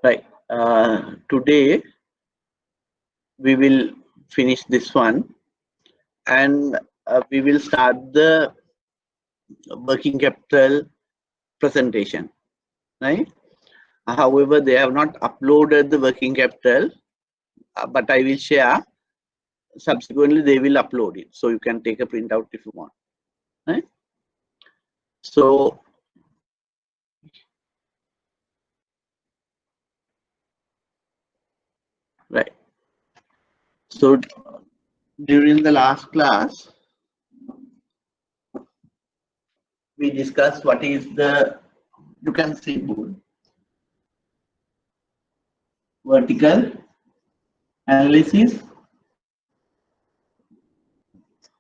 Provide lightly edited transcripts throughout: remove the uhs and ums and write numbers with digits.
Right. Today we will finish this one, and we will start the working capital presentation. Right. However, they have not uploaded the working capital, but I will share. Subsequently, they will upload it, so you can take a printout if you want. Right. So right. So during the last class, we discussed what is the, you can see board, vertical analysis,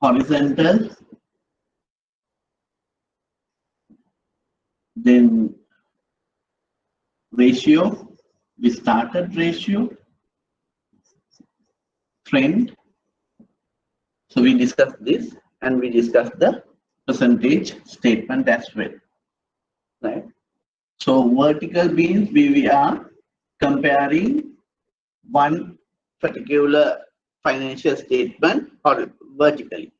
horizontal, then ratio, we started ratio, trend. So we discussed this, and we discussed the percentage statement as well. Right. So vertical means we are comparing one particular financial statement or vertically.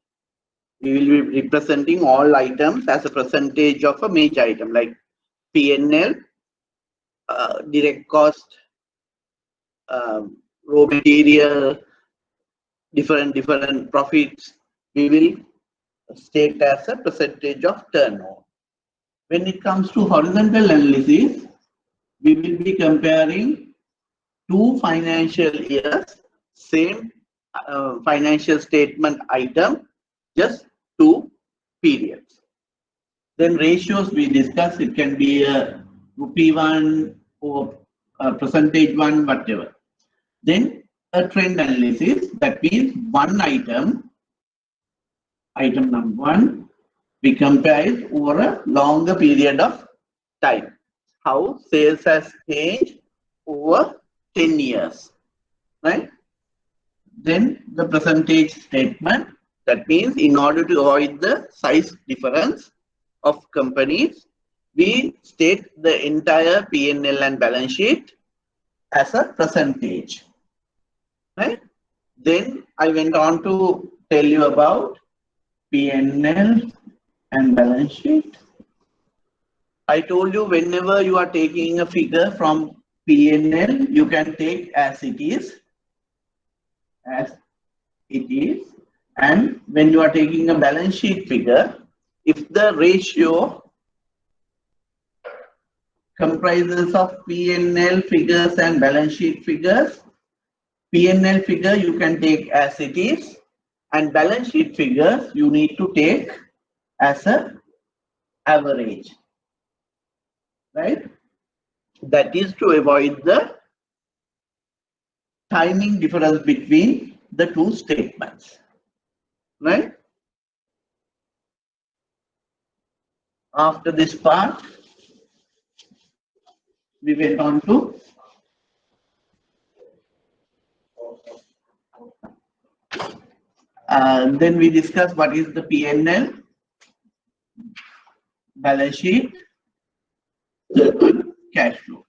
We will be representing all items as a percentage of a major item like P&L, direct cost, raw material, different profits. We will state as a percentage of turnover. When it comes to horizontal analysis, we will be comparing two financial years, same financial statement item, just two periods. Then ratios we discuss, it can be a rupee one or a percentage one, whatever. Then a trend analysis, that means one item number one, we compare it over a longer period of time. How sales has changed over 10 years, right? Then the percentage statement, that means in order to avoid the size difference of companies, we state the entire P&L and balance sheet as a percentage, right? Then I went on to tell you about P&L and balance sheet. I told you whenever you are taking a figure from P&L, you can take as it is, and when you are taking a balance sheet figure, if the ratio comprises of P&L figures and balance sheet figures, P&L figure you can take as it is, and balance sheet figures you need to take as a average, right? That is to avoid the timing difference between the two statements, right? After this part, we went on to then we discussed what is the P&L, balance sheet, cash flow.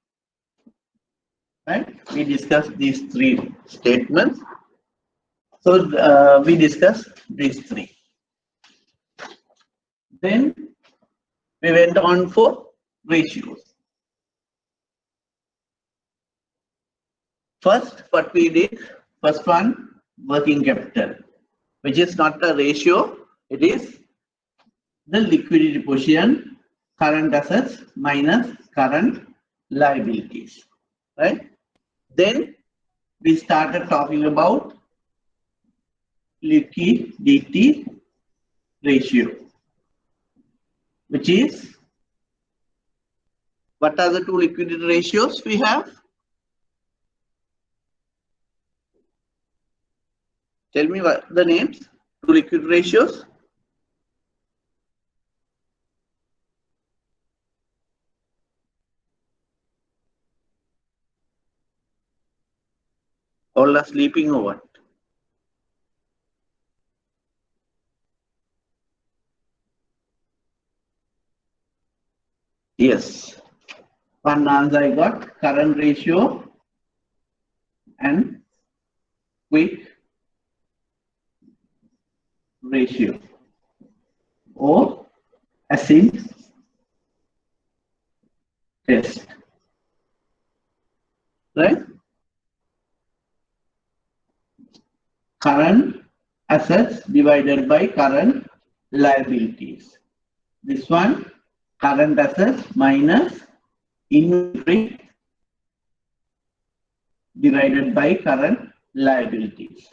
Right? We discussed these three statements. So we discussed these three. Then we went on for ratios. First, what we did, first one, working capital, which is not a ratio, it is the liquidity position, current assets minus current liabilities, right? Then we started talking about liquidity ratio, which is, what are the two liquidity ratios we have? Tell me what the names, two liquidity ratios. All are sleeping or what? Yes. One answer I got, current ratio and quick ratio or acid test, right? Current assets divided by current liabilities. This one, current assets minus inventory divided by current liabilities.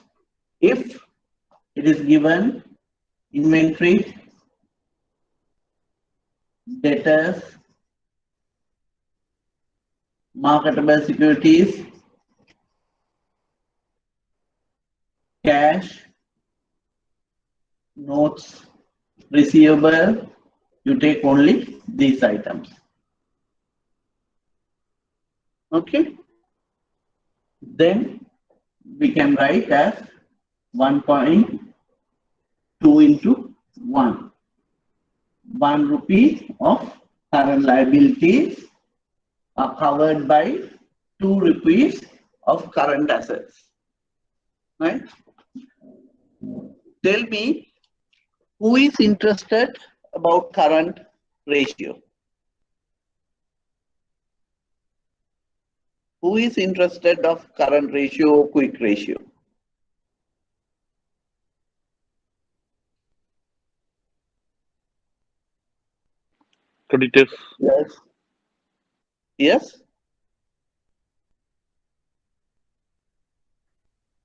If it is given inventory, debtors, marketable securities, cash, notes, receivable, you take only these items. Okay. Then we can write as 1.2 into 1. 1 rupee of current liabilities are covered by 2 rupees of current assets. Right? Tell me, who is interested about current ratio? Who is interested of current ratio or quick ratio? Creditors. Yes. Yes?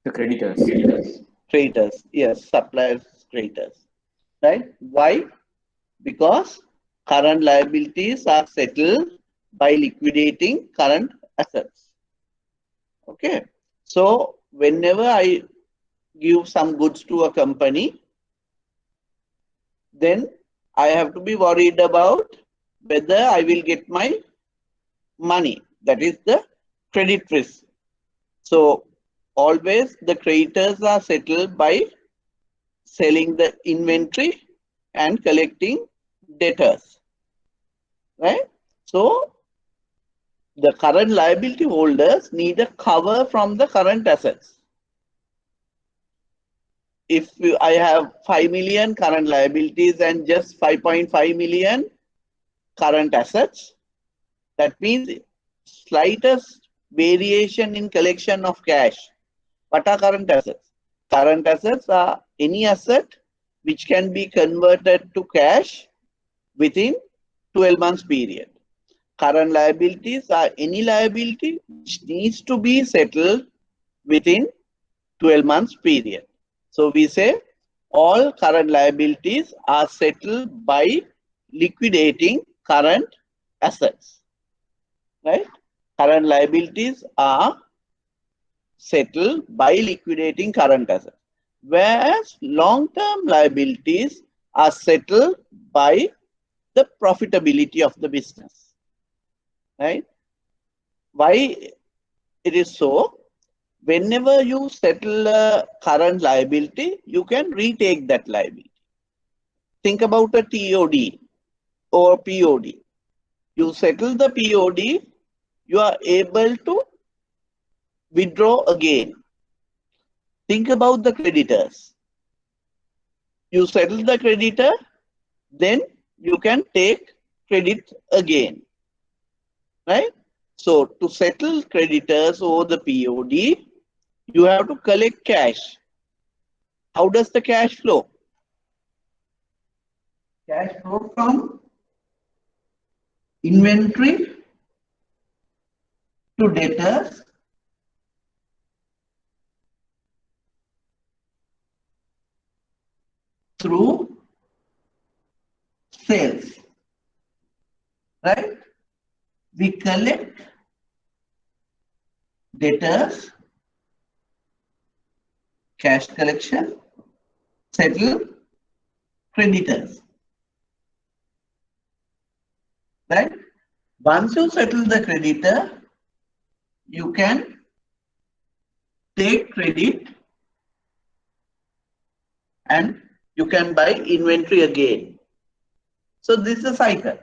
The creditors. Creditors. Yes, suppliers, creditors. Right? Why? Because current liabilities are settled by liquidating current assets. Okay. So whenever I give some goods to a company, then I have to be worried about whether I will get my money. That is the credit risk. So always the creditors are settled by selling the inventory and collecting debtors. Right? So the current liability holders need a cover from the current assets. If I have 5 million current liabilities and just 5.5 million current assets, that means slightest variation in collection of cash. What are current assets? Current assets are any asset which can be converted to cash within 12 months period. Current liabilities are any liability which needs to be settled within 12 months period. So we say all current liabilities are settled by liquidating current assets. Right? Current liabilities are settled by liquidating current assets. Whereas long-term liabilities are settled by the profitability of the business. Right? Why it is so? Whenever you settle a current liability, you can retake that liability. Think about a TOD or POD. You settle the POD, you are able to withdraw again. Think about the creditors. You settle the creditor, then you can take credit again. Right? So to settle creditors or the POD, you have to collect cash. How does the cash flow? Cash flow from inventory to debtors through sales. Right? We collect debtors, cash collection, settle creditors. Right? Once you settle the creditor, you can take credit and you can buy inventory again. So this is a cycle.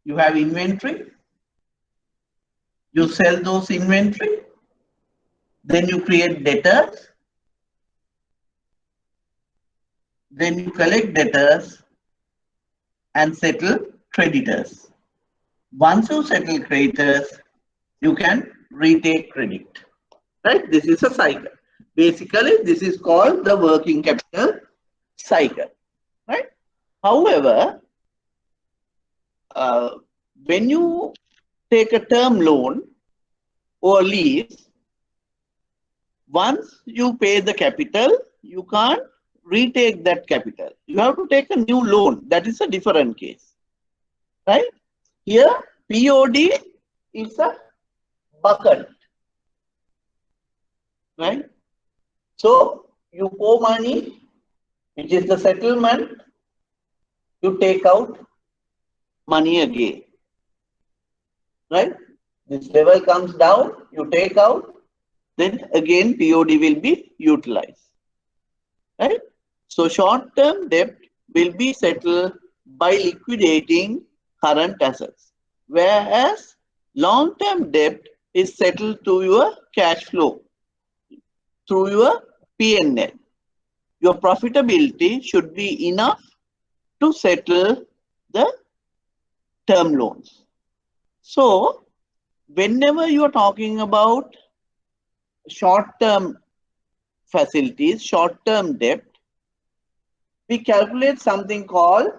You have inventory, You sell those inventory, then you create debtors, then you collect debtors and settle creditors. Once you settle creditors, you can retake credit. Right? This is a cycle. Basically, this is called the working capital cycle. Right? However, when you take a term loan or lease, once you pay the capital, you can't retake that capital. You have to take a new loan. That is a different case. Right? Here, POD is a bucket. Right? So, you owe money, which is the settlement, you take out money again. Right? This level comes down, you take out, then again POD will be utilized. Right? So short-term debt will be settled by liquidating current assets, whereas long-term debt is settled through your cash flow, through your P&L. Your profitability should be enough to settle the term loans. So whenever you are talking about short-term facilities, short-term debt, we calculate something called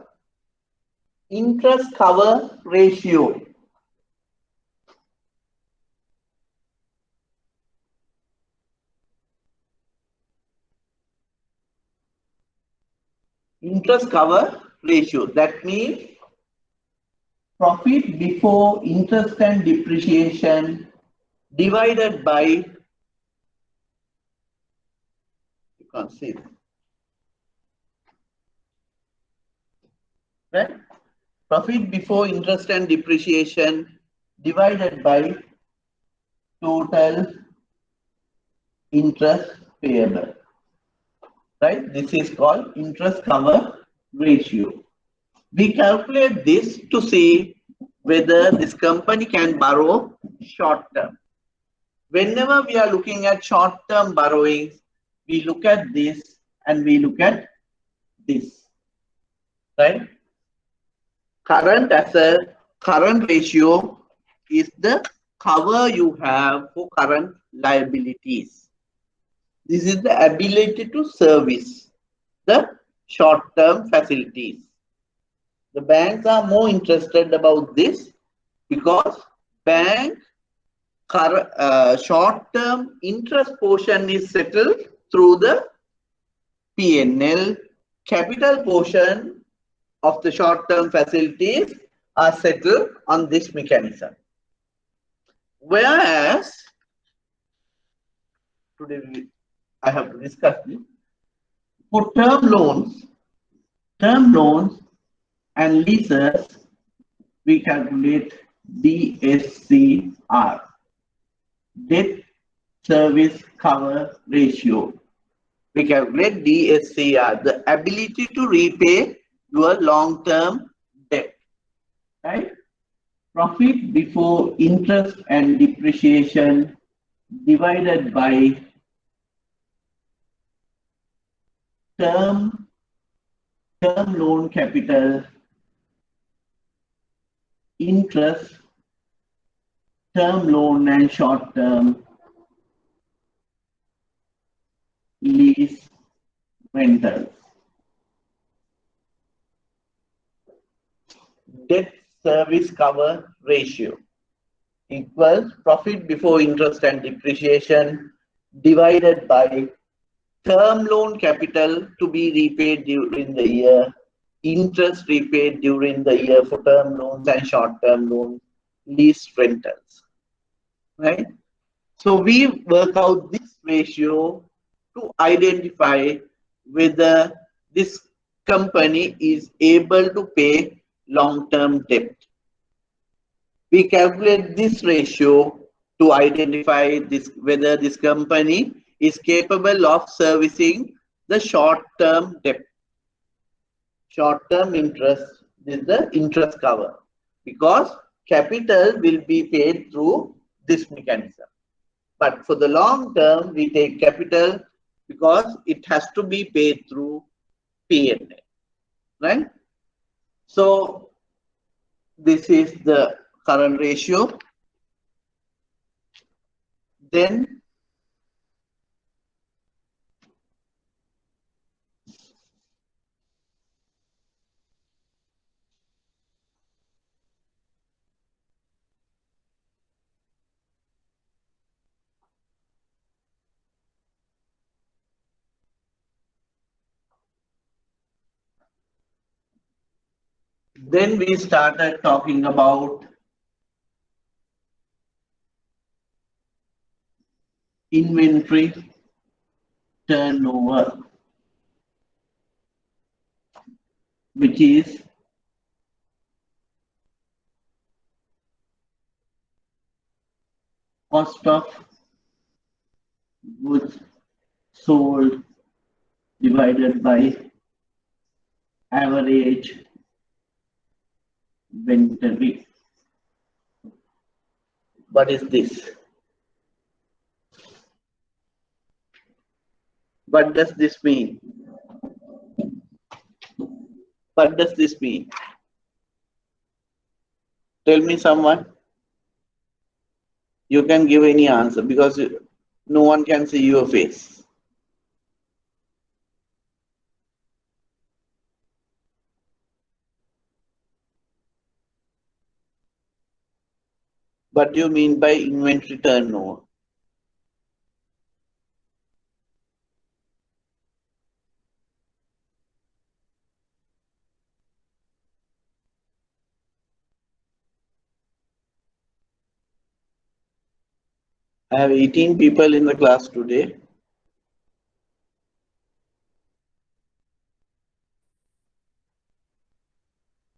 interest cover ratio. Interest cover ratio. That means profit before interest and depreciation divided by, you can't see it, right? Profit before interest and depreciation divided by total interest payable. Right? This is called interest cover ratio. We calculate this to see whether this company can borrow short term. Whenever we are looking at short term borrowings, we look at this and we look at this. Right? Current asset, current ratio is the cover you have for current liabilities. This is the ability to service the short-term facilities. The banks are more interested about this because bank short-term interest portion is settled through the P&L. Capital portion of the short-term facilities are settled on this mechanism. Whereas, today I have to discuss this. For term loans and leases, we calculate DSCR, debt service cover ratio. We calculate DSCR, the ability to repay your long-term debt. Right? Profit before interest and depreciation divided by term loan capital, interest, term loan and short term, lease rentals. Debt service cover ratio equals profit before interest and depreciation divided by term loan capital to be repaid during the year, interest repaid during the year for term loans and short-term loans, lease rentals. Right? So we work out this ratio to identify whether this company is able to pay long-term debt. We calculate this ratio to identify whether this company is capable of servicing the short-term debt. Short-term interest is the interest cover because capital will be paid through this mechanism. But for the long term, we take capital because it has to be paid through P&L, right? So this is the current ratio. Then we started talking about inventory turnover, which is cost of goods sold divided by average inventory. What is this? What does this mean? What does this mean? Tell me someone. You can give any answer because no one can see your face. What do you mean by inventory turnover? I have 18 people in the class today.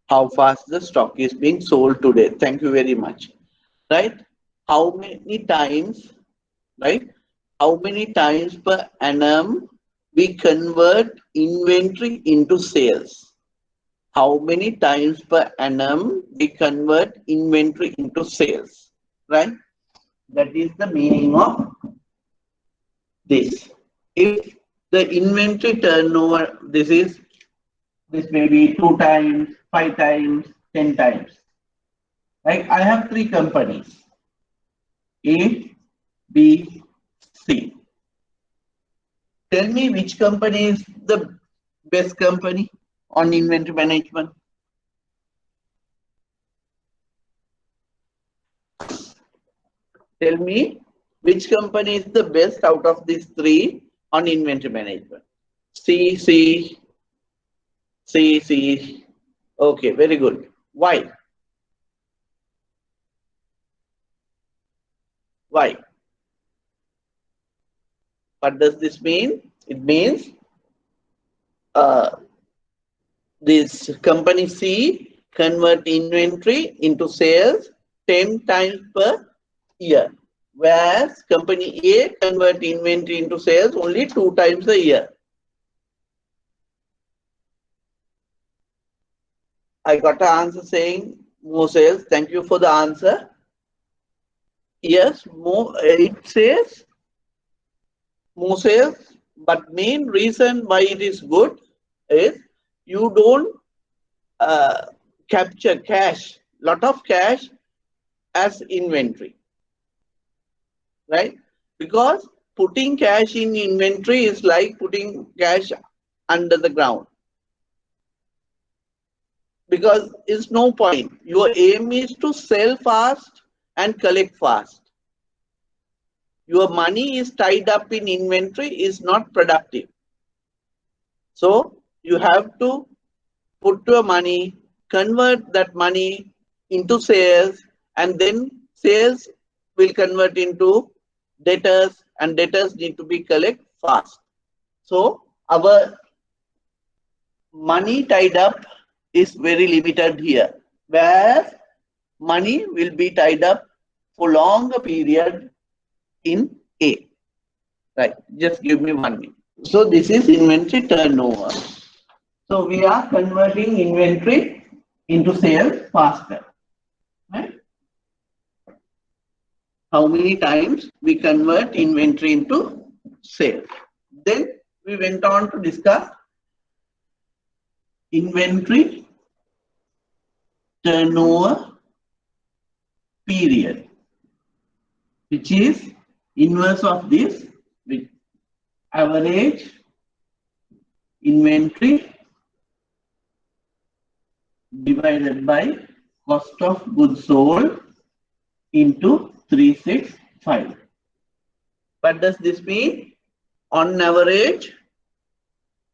How fast the stock is being sold today. Thank you very much. Right? How many times, right? How many times per annum we convert inventory into sales? How many times per annum we convert inventory into sales? Right? That is the meaning of this. If the inventory turnover, this may be 2 times, 5 times, 10 times. Right? I have 3 companies, A, B, C. Tell me which company is the best company on inventory management. Tell me which company is the best out of these 3 on inventory management. C, C, C, C. Okay, very good. Why? Why? What does this mean? It means this company C convert inventory into sales 10 times per year, whereas company A convert inventory into sales only 2 times a year. I got an answer saying more sales. Thank you for the answer. Yes, more. It says more sales, but main reason why it is good is you don't capture cash, lot of cash as inventory, right? Because putting cash in inventory is like putting cash under the ground. Because it's no point. Your aim is to sell fast and collect fast. Your money is tied up in inventory is not productive. So you have to put your money, convert that money into sales, and then sales will convert into debtors, and debtors need to be collected fast. So our money tied up is very limited here, whereas money will be tied up for longer period in A. Right, just give me 1 minute. So this is inventory turnover. So we are converting inventory into sales faster. Right? how many times we convert inventory into sales. Then we went on to discuss inventory turnover period, which is inverse of this, with average inventory divided by cost of goods sold into 365. What does this mean? On average,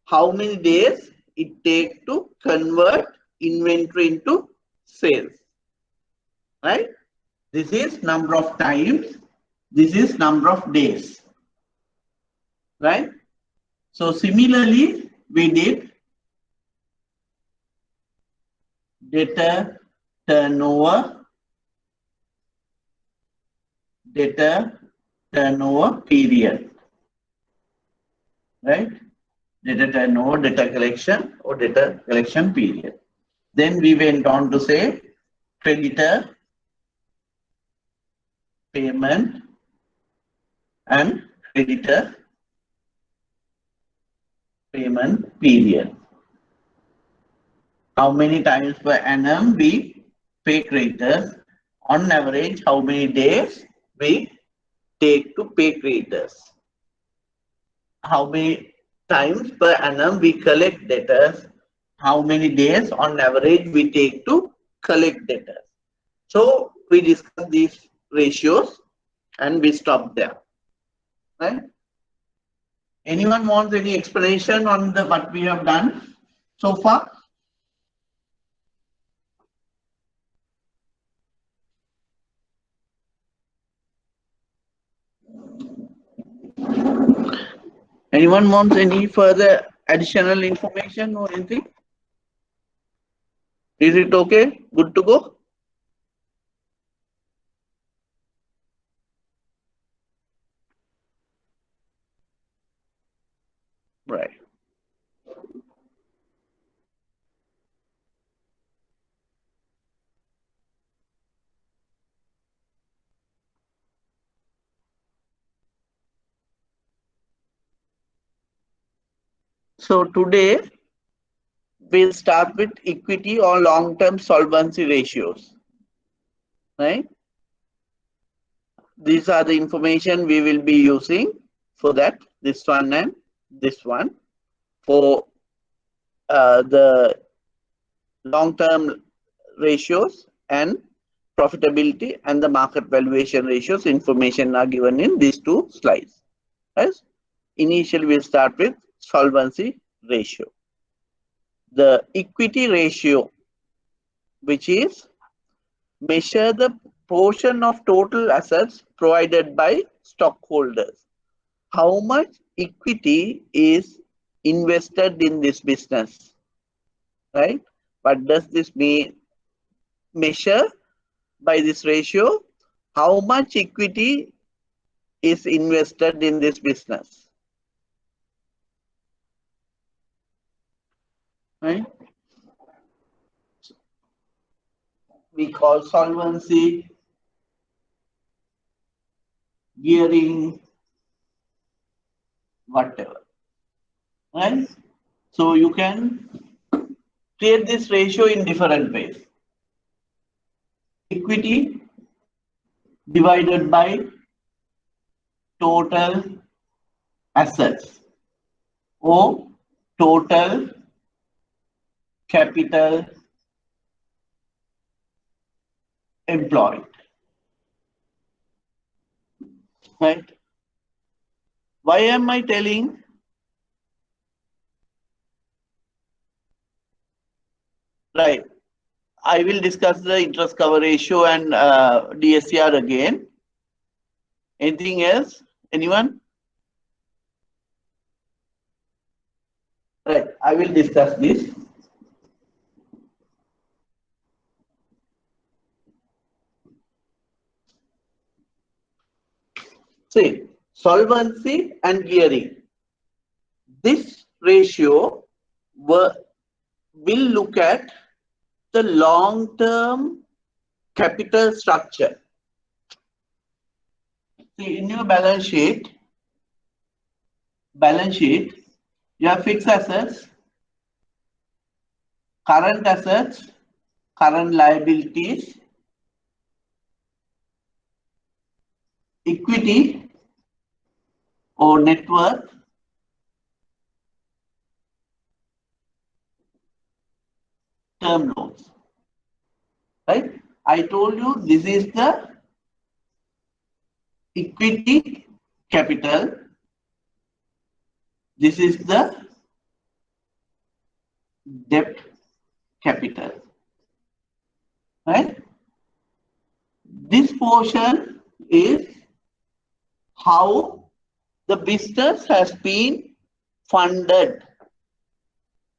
how many days it takes to convert inventory into sales, right? This is number of times, this is number of days, right? So similarly, we did debtor turnover period, right? Debtor turnover, debtor collection, or debtor collection period. Then we went on to say creditor payment and creditor payment period. How many times per annum we pay creditors? On average, how many days we take to pay creditors? How many times per annum we collect debtors? How many days on average we take to collect debtors? So we discuss these ratios and we stop there, right? Anyone wants any explanation on the what we have done so far? Anyone wants any further additional information or anything? Is it okay? Good to go? Right. So today we'll start with equity or long-term solvency ratios, right? These are the information we will be using for that, this one and this one, for the long-term ratios and profitability and the market valuation ratios. Information are given in these two slides. Right? Initially, we'll start with solvency ratio. The equity ratio, which is measure the portion of total assets provided by stockholders. How much equity is invested in this business, right? What does this mean? Measure by this ratio how much equity is invested in this business, right? We call solvency, gearing, whatever, right? So you can create this ratio in different ways. Equity divided by total assets or total capital employed, right? Why am I telling? Right. I will discuss the interest cover ratio and DSCR again. Anything else? Anyone? Right. I will discuss this. See, solvency and gearing. This ratio will look at the long-term capital structure. See, in your balance sheet, you have fixed assets, current assets, current liabilities, equity or net worth, term loans. Right? I told you this is the equity capital. This is the debt capital. Right? This portion is how the business has been funded.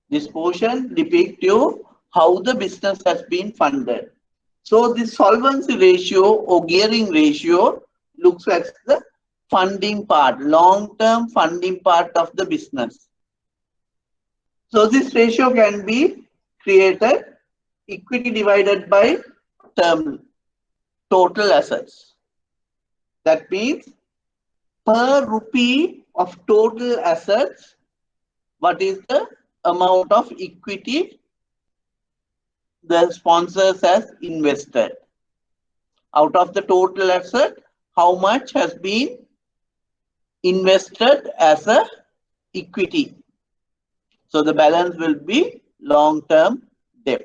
This portion depicts you how the business has been funded. So the solvency ratio or gearing ratio looks at the funding part, long-term funding part of the business. So this ratio can be created equity divided by term total assets. That means per rupee of total assets, what is the amount of equity the sponsors has invested? Out of the total asset, how much has been invested as a equity? So the balance will be long-term debt,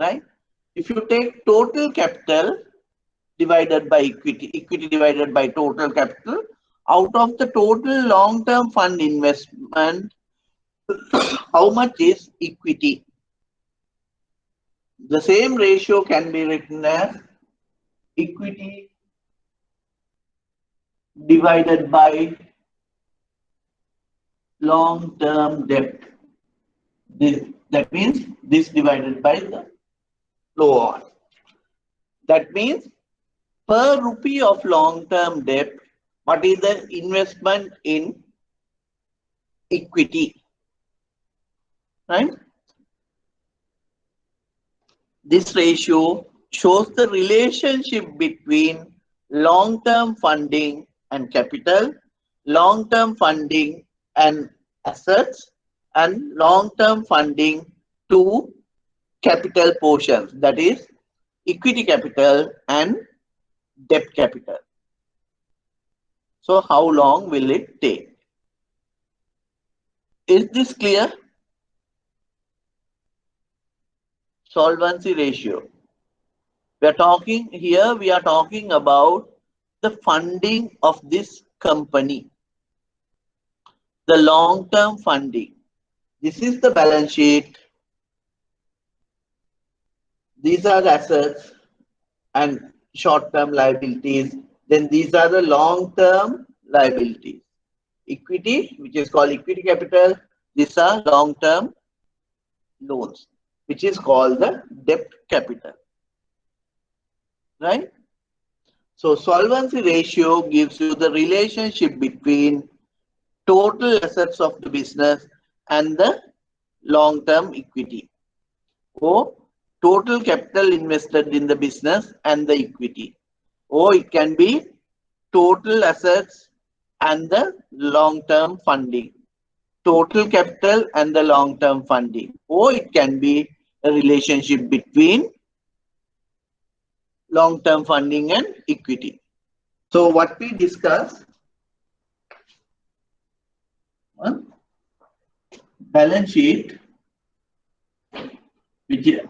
right? If you take total capital divided by equity, equity divided by total capital, out of the total long-term fund investment, how much is equity? The same ratio can be written as equity divided by long-term debt. That means this divided by the lower one. That means per rupee of long-term debt, what is the investment in equity? Right? This ratio shows the relationship between long-term funding and capital, long-term funding and assets, and long-term funding to capital portions, that is equity capital and debt capital. So how long will it take? Is this clear? Solvency ratio. We are talking about the funding of this company, the long-term funding. This is the balance sheet. These are assets and short-term liabilities. Then these are the long-term liabilities. Equity, which is called equity capital. These are long-term loans, which is called the debt capital. Right? So solvency ratio gives you the relationship between total assets of the business and the long-term equity, or total capital invested in the business and the equity, or it can be total assets and the long-term funding, total capital and the long-term funding, or it can be a relationship between long-term funding and equity. So what we discussed, balance sheet, which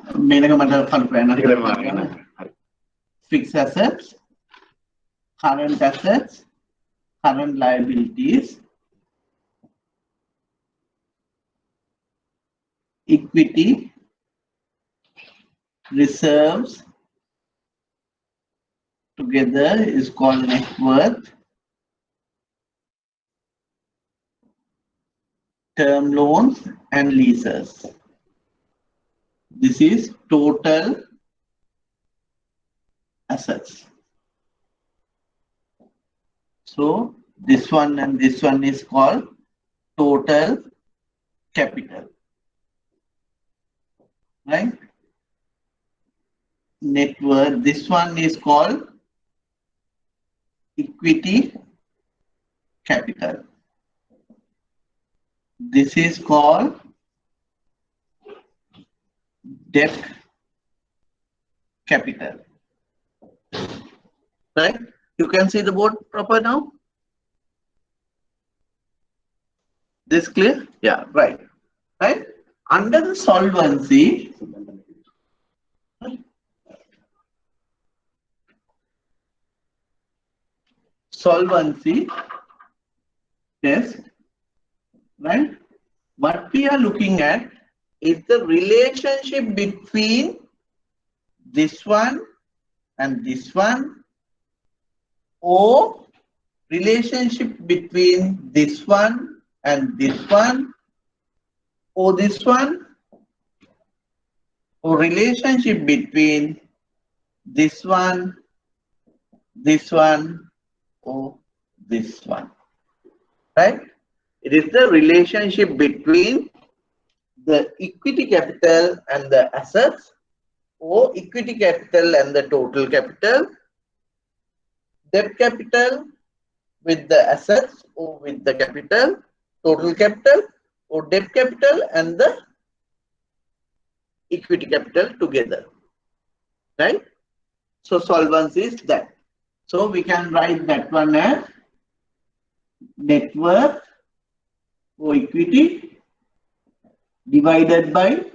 fixed assets, current assets, current liabilities, equity, reserves, together is called net worth, term loans and leases. This is total assets. So this one and this one is called total capital, right? Net worth, this one is called equity capital. This is called debt capital. Right? You can see the board proper now. This clear? Yeah, right. Right? Under the solvency test, right? What we are looking at is the relationship between this one and this one, or relationship between this one and this one, or this one, or relationship between this one, or this one, right? It is the relationship between the equity capital and the assets, or equity capital and the total capital, debt capital with the assets or with the capital, total capital, or debt capital and the equity capital together, right? So solvency is that. So we can write that one as net worth or equity divided by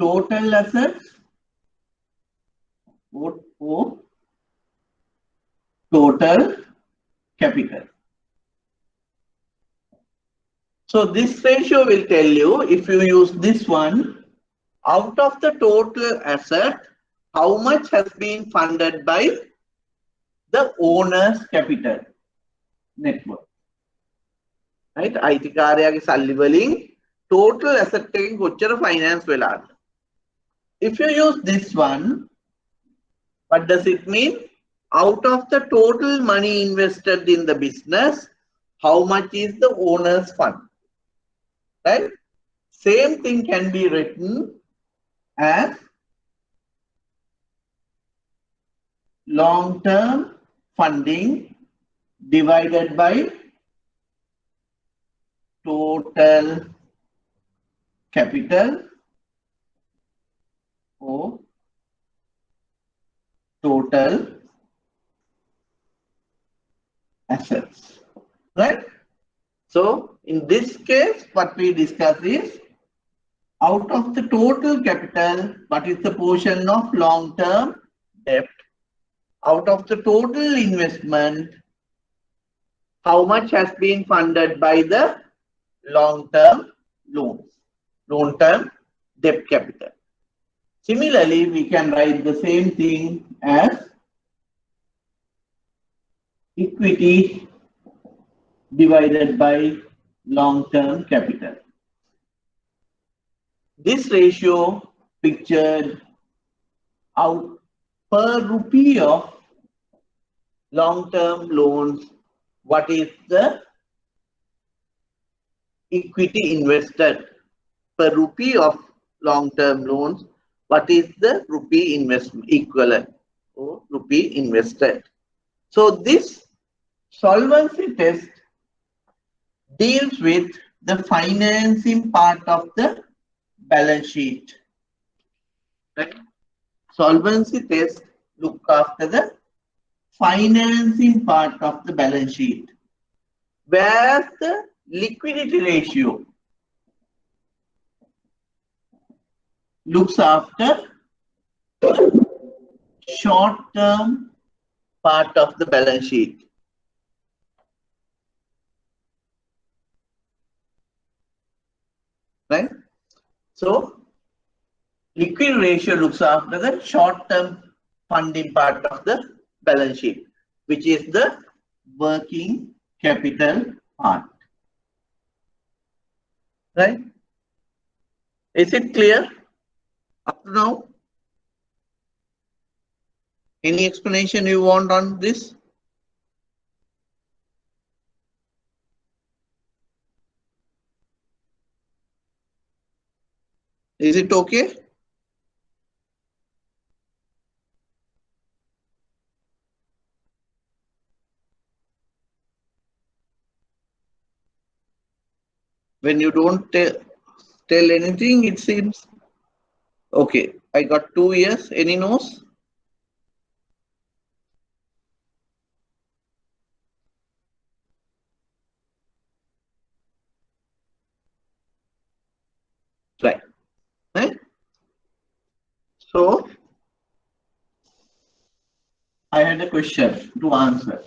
total assets or total capital. So this ratio will tell you, if you use this one, out of the total asset, how much has been funded by the owner's capital net worth. Right? අයිතිකාරයාගේ සල්ලි වලින් total asset එකකින් කොච්චර finance වෙලාද? If you use this one, what does it mean? Out of the total money invested in the business, how much is the owner's fund? Right? Same thing can be written as long-term funding divided by total capital or total assets, right? So in this case, what we discuss is, out of the total capital, what is the portion of long-term debt? Out of the total investment, how much has been funded by the long-term loans, long-term debt capital. Similarly, we can write the same thing as equity divided by long-term capital. This ratio pictured out per rupee of long-term loans, what is the equity invested per rupee of long-term loans, what is the rupee investment equivalent or rupee invested. So this solvency test deals with the financing part of the balance sheet. Right? Solvency test look after the financing part of the balance sheet, whereas the liquidity ratio looks after short-term part of the balance sheet. Right? So liquidity ratio looks after the short-term funding part of the balance sheet, which is the working capital part. Right? Is it clear up to now? Any explanation you want on this? Is it okay? When you don't tell anything, it seems okay. I got 2 years. Any knows? Right. Right. So I had a question to answer.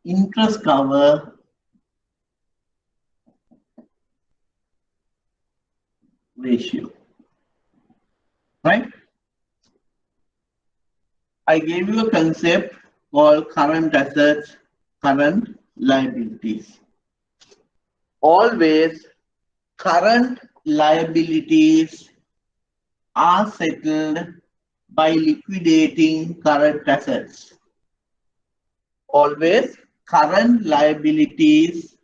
Interest cover ratio. Right. I gave you a concept called current assets, current liabilities. Always current liabilities are settled by liquidating current assets. Always current liabilities,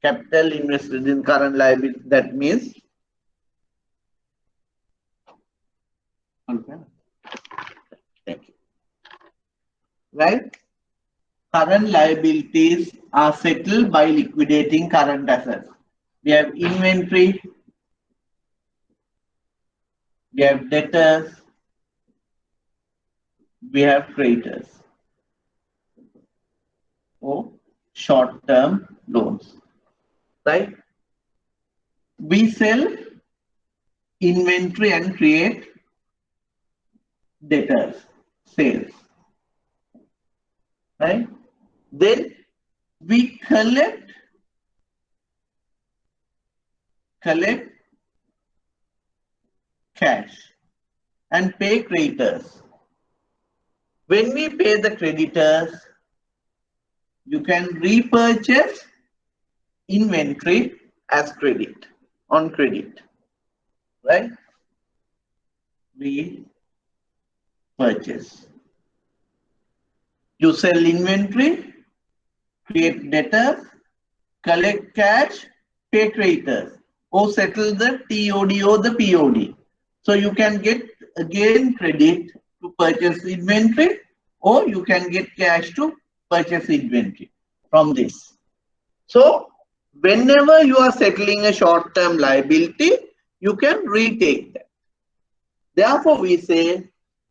capital invested in current liability, that means okay. Thank you. Right? Current liabilities are settled by liquidating current assets. We have inventory, we have debtors, we have creditors or short-term loans. Right? We sell inventory and create debtors, sales. Right? Then we collect cash and pay creditors. When we pay the creditors, you can repurchase inventory as credit, on credit, right? Repurchase. You sell inventory, create debtors, collect cash, pay creditors, or settle the TOD or the POD. So you can get again credit to purchase inventory, or you can get cash to purchase inventory from this. So whenever you are settling a short-term liability, you can retake that. Therefore, we say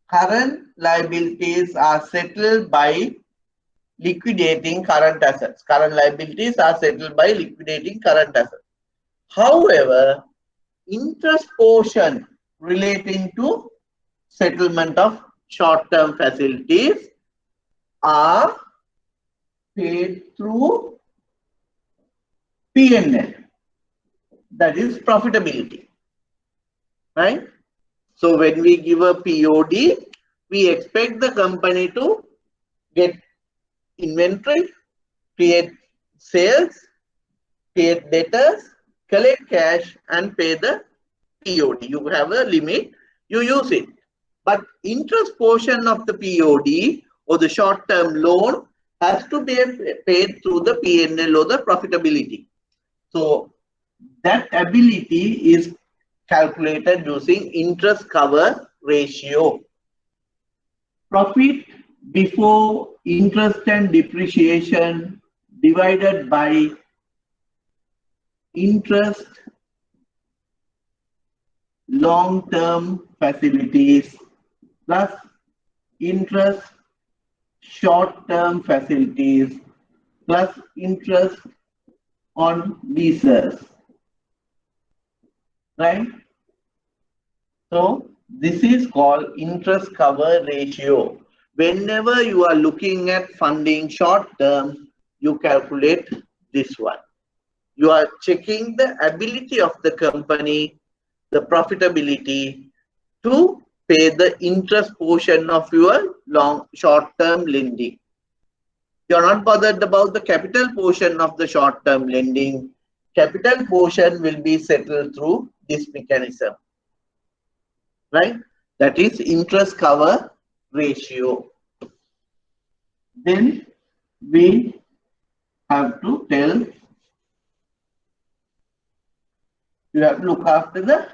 current liabilities are settled by liquidating current assets. Current liabilities are settled by liquidating current assets. However, interest portion relating to settlement of short-term facilities are paid through P&L, that is profitability, right? So when we give a POD, we expect the company to get inventory, create sales, create debtors, collect cash and pay the POD. You have a limit, you use it. But interest portion of the POD or the short-term loan has to be paid through the P&L or the profitability. So that ability is calculated using interest cover ratio. Profit before interest and depreciation divided by interest long-term facilities plus interest short-term facilities plus interest on leases, right? So this is called interest cover ratio. Whenever you are looking at funding short-term, you calculate this one. You are checking the ability of the company, the profitability to pay the interest portion of your short-term lending. You are not bothered about the capital portion of the short-term lending. Capital portion will be settled through this mechanism, right? That is interest cover ratio. Then we have to tell You have to look after the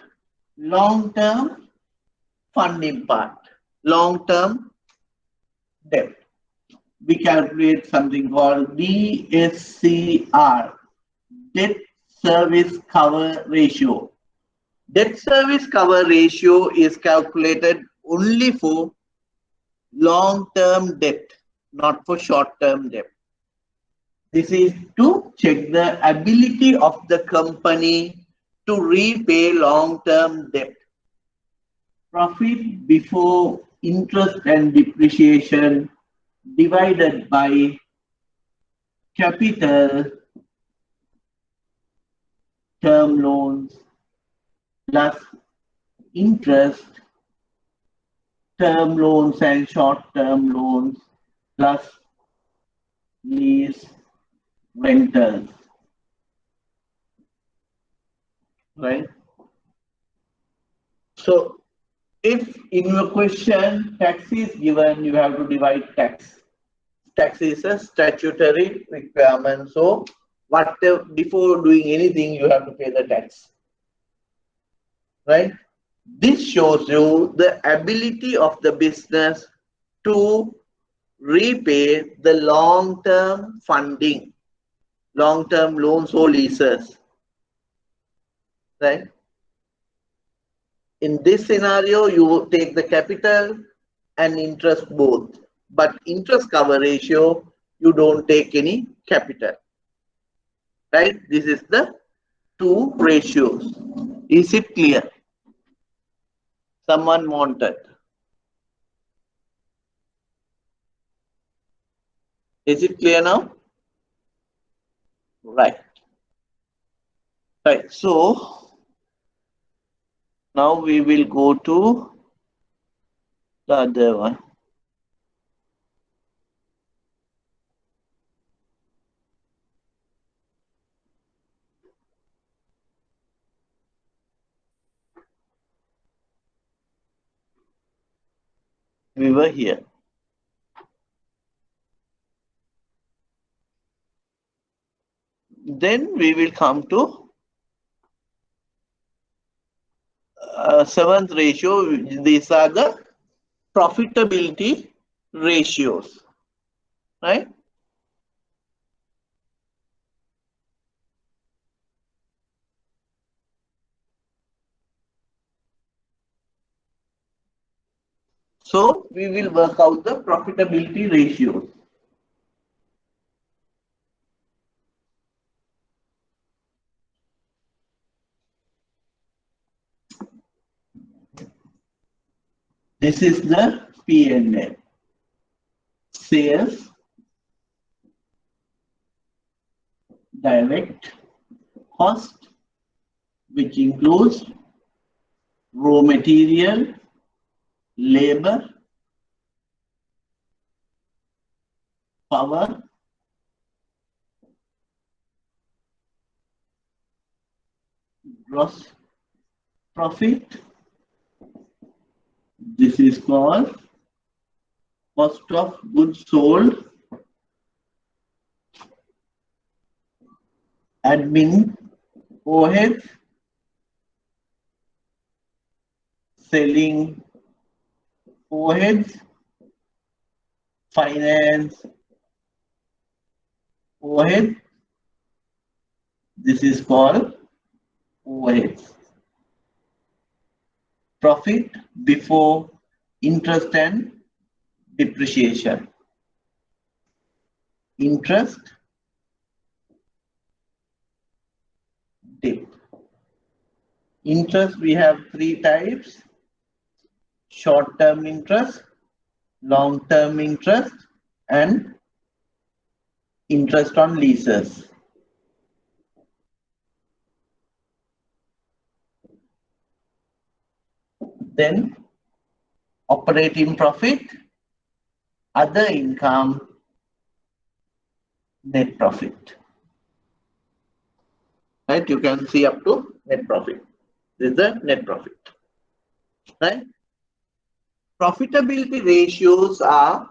long-term funding part, long-term debt. We calculate something called DSCR, debt service cover ratio. Debt service cover ratio is calculated only for long-term debt, not for short-term debt. This is to check the ability of the company to repay long-term debt. Profit before interest and depreciation divided by capital term loans plus interest, term loans and short-term loans plus lease rentals, right? So if in your question tax is given, you have to divide tax. Tax is a statutory requirement. So whatever, before doing anything, you have to pay the tax, right? This shows you the ability of the business to repay the long-term funding, long-term loans or leases, right? In this scenario, you take the capital and interest both, but interest cover ratio, you don't take any capital, right? This is the two ratios. Is it clear? Someone wanted. Is it clear now? Right. Right. So now we will go to the other one. We were here. Then we will come to seventh ratio. These are the profitability ratios, right? So we will work out the profitability ratios. This is the P&L. Sales, direct cost, which includes raw material, labor, power, gross profit. This is called cost of goods sold, admin overhead, selling overheads, finance overhead. This is called overheads. Profit before interest and depreciation. Interest, debt. Interest, we have three types: short-term interest, long-term interest, and interest on leases. Then operating profit, other income, net profit. Right? You can see up to net profit. This is the net profit. Right? Profitability ratios are,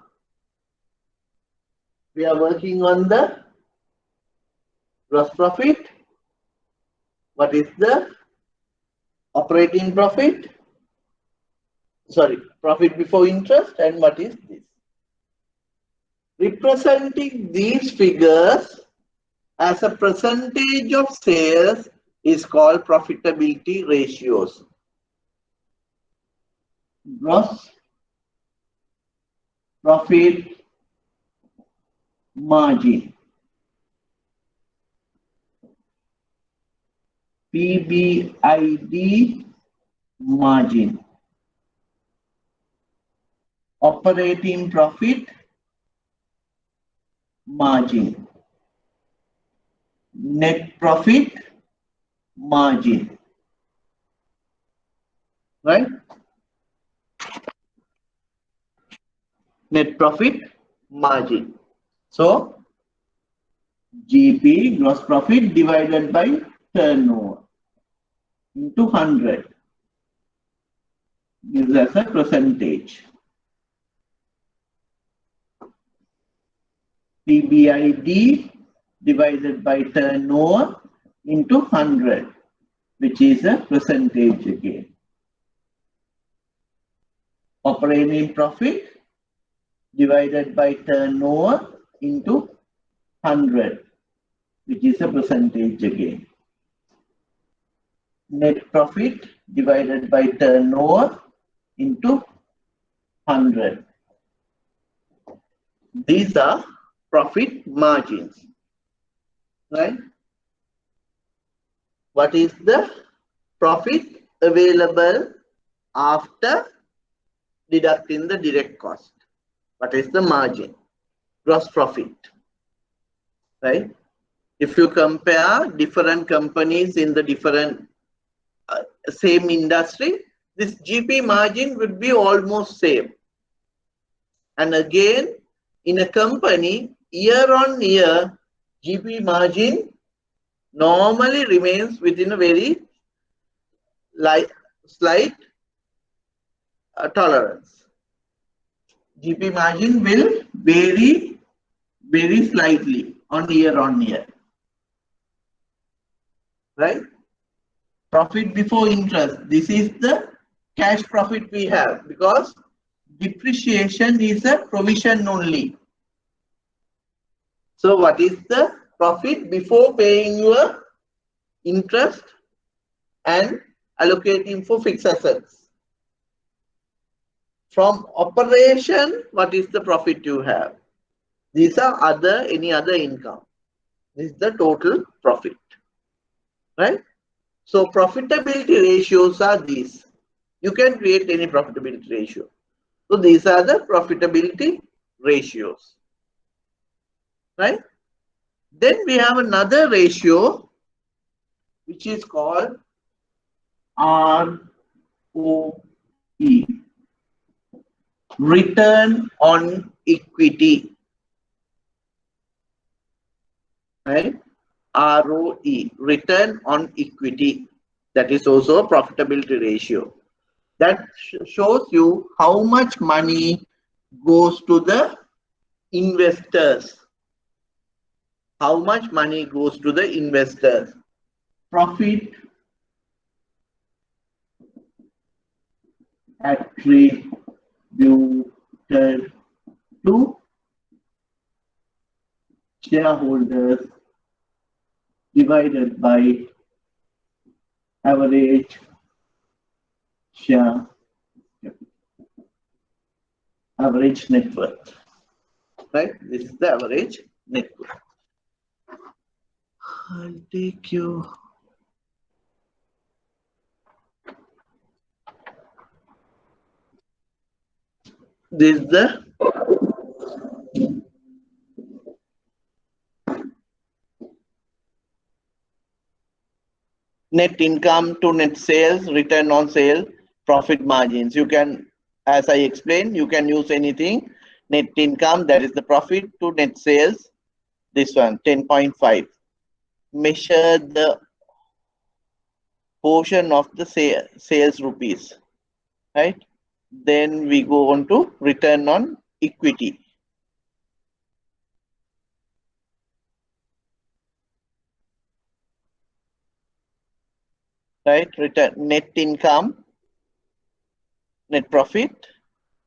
we are working on the gross profit. What is the operating profit, sorry, profit before interest, and what is this? Representing these figures as a percentage of sales is called profitability ratios. Gross profit margin, PBID margin, operating profit margin, net profit margin, right? Net profit margin. So GP, gross profit, divided by turnover into 100 gives us a percentage. PBID divided by turnover into 100, which is a percentage again. Operating profit divided by turnover into 100, which is a percentage again. Net profit divided by turnover into 100. These are profit margins, right? What is the profit available after deducting the direct cost? What is the margin? Gross profit, right? If you compare different companies in the different same industry, this GP margin would be almost same. And again, in a company, year on year, GP margin normally remains within a very slight tolerance. GP margin will vary very slightly on year, right? Profit before interest. This is the cash profit we have because depreciation is a provision only. So what is the profit before paying your interest and allocating for fixed assets? From operation, what is the profit you have? These are any other income. This is the total profit, right? So profitability ratios are these. You can create any profitability ratio. So these are the profitability ratios, right? Then we have another ratio which is called ROE, return on equity, right? ROE, return on equity. That is also a profitability ratio. That shows you how much money goes to the investors. How much money goes to the investors? Profit attributed to shareholders divided by average share capital, average net worth, right? This is the average net worth. I'll take you. This is the net income to net sales, return on sale, profit margins. You can, as I explained, you can use anything. Net income, that is the profit to net sales. This one, 10.5. Measure the portion of the sales rupees, right? Then we go on to return on equity. right? Return net income, net profit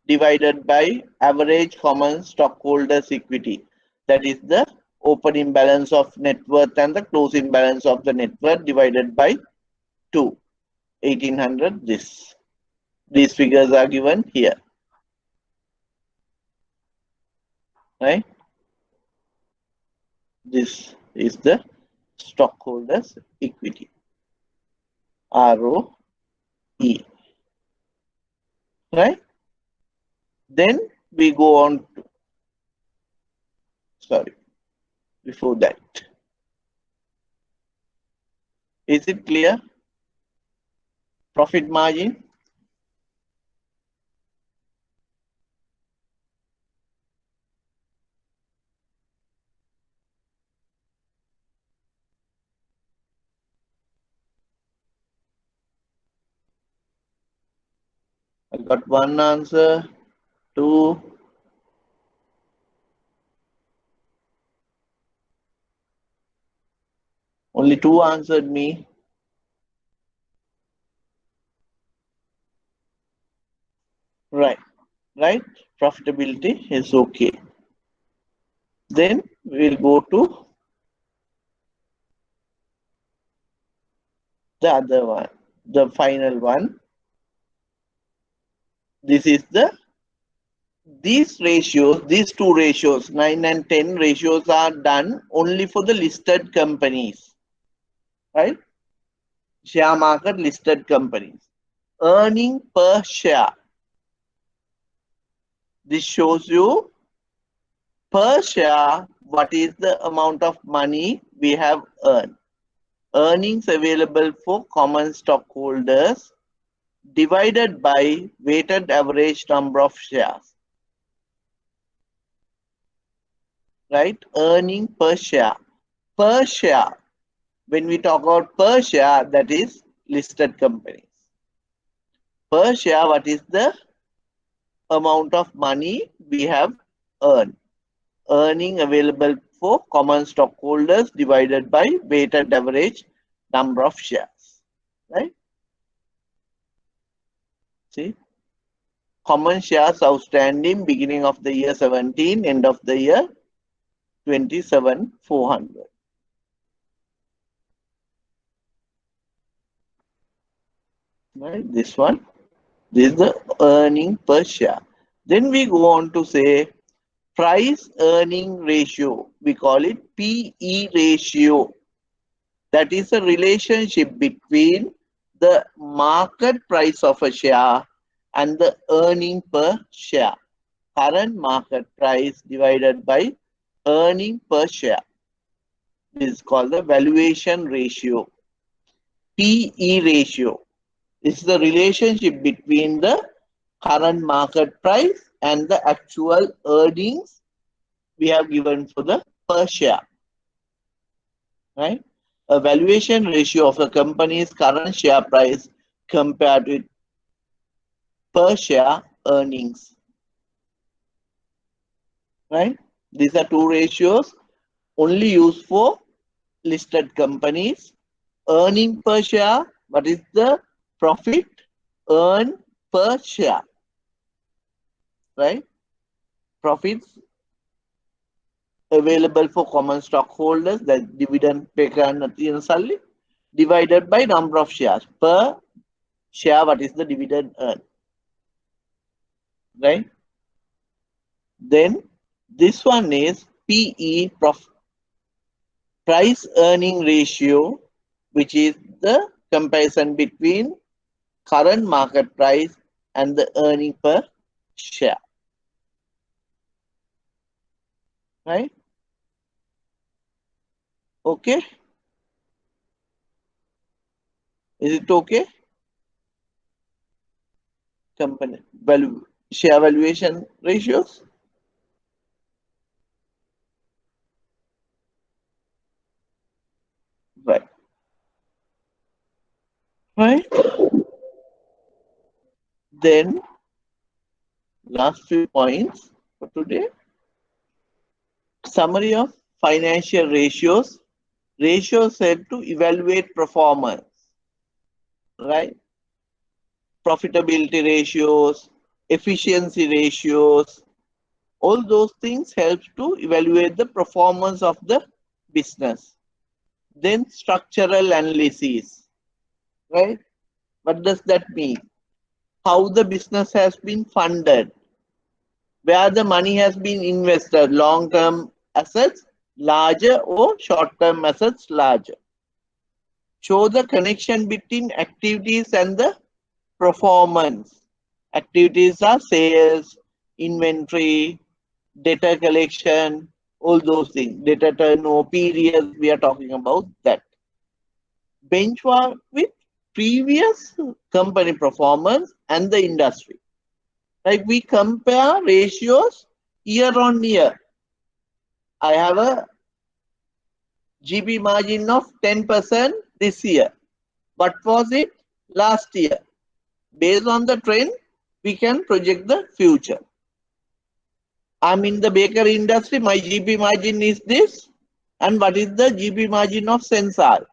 divided by average common stockholders equity. That is the opening balance of net worth and the closing balance of the net worth divided by 2. 1800 this. These figures are given here, right? This is the stockholders equity, ROE, right? Then we go on to, sorry, before that. Is it clear? Profit margin. I got one answer, two. Only two answered me. Right, right. Profitability is okay. Then we'll go to the other one, the final one. This is these ratios, these two ratios, 9 and 10 ratios are done only for the listed companies, right? Share market listed companies. Earning per share. This shows you per share what is the amount of money we have earned. Earnings available for common stockholders divided by weighted average number of shares. Right? Earning per share. Per share. When we talk about per share, that is listed companies. Per share, what is the amount of money we have earned? Earning available for common stockholders divided by weighted average number of shares. Right? See? Common shares outstanding beginning of the year 17, end of the year 27,400. Right? This one. This is the earning per share. Then we go on to say price earning ratio. We call it PE ratio. That is a relationship between the market price of a share and the earning per share. Current market price divided by earning per share. This is called the valuation ratio. PE ratio. This is the relationship between the current market price and the actual earnings we have given for the per share. Right? A valuation ratio of a company's current share price compared with per share earnings. Right? These are two ratios only used for listed companies. Earning per share, what is the profit earned per share? Right? Profits available for common stockholders, that dividend divided by number of shares. Per share, what is the dividend earned? Right? Then this one is PE, price earning ratio, which is the comparison between current market price and the earning per share. Right? Okay? Is it okay? Company value, share valuation ratios. Right. Right. Then last few points for today. Summary of financial ratios. Ratios help to evaluate performance. right? Profitability ratios, efficiency ratios, all those things help to evaluate the performance of the business. Then structural analysis, right? What does that mean? How the business has been funded, where the money has been invested, long-term assets larger or short-term assets larger. Show the connection between activities and the performance. Activities are sales, inventory, data collection, all those things. Data turnover periods, we are talking about that. Benchmark with previous company performance and the industry. Like we compare ratios year on year. I have a GP margin of 10% this year. What was it last year? Based on the trend, we can project the future. I'm in the bakery industry, my GP margin is this. And what is the GP margin of Sensal?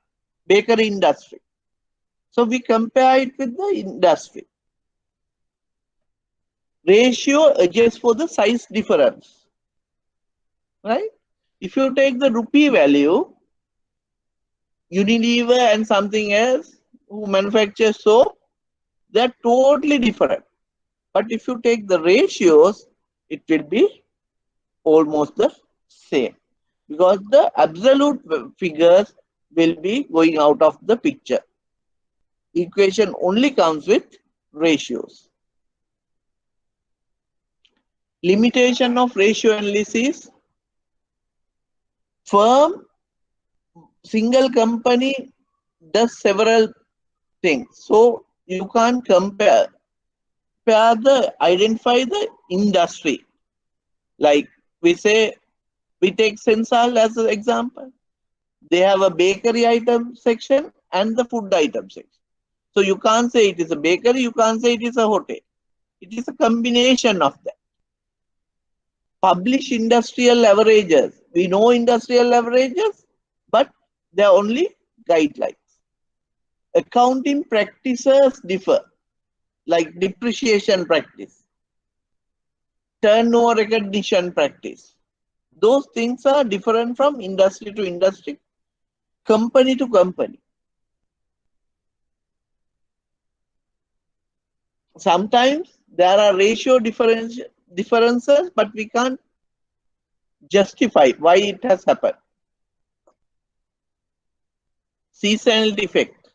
Bakery industry. So we compare it with the industry. Ratio adjusts for the size difference. Right? If you take the rupee value, Unilever and something else who manufactures soap, they're totally different. But if you take the ratios, it will be almost the same because the absolute figures will be going out of the picture. Equation only comes with ratios. Limitation of ratio analysis. Firm, single company does several things. So you can't identify the industry. Like we say, we take Sensal as an example. They have a bakery item section and the food item section. So you can't say it is a bakery, you can't say it is a hotel. It is a combination of that. Publish industrial averages. We know industrial averages, but they are only guidelines. Accounting practices differ, like depreciation practice, turnover recognition practice. Those things are different from industry to industry, company to company. Sometimes there are ratio differences, but we can't justify why it has happened. Seasonal effect.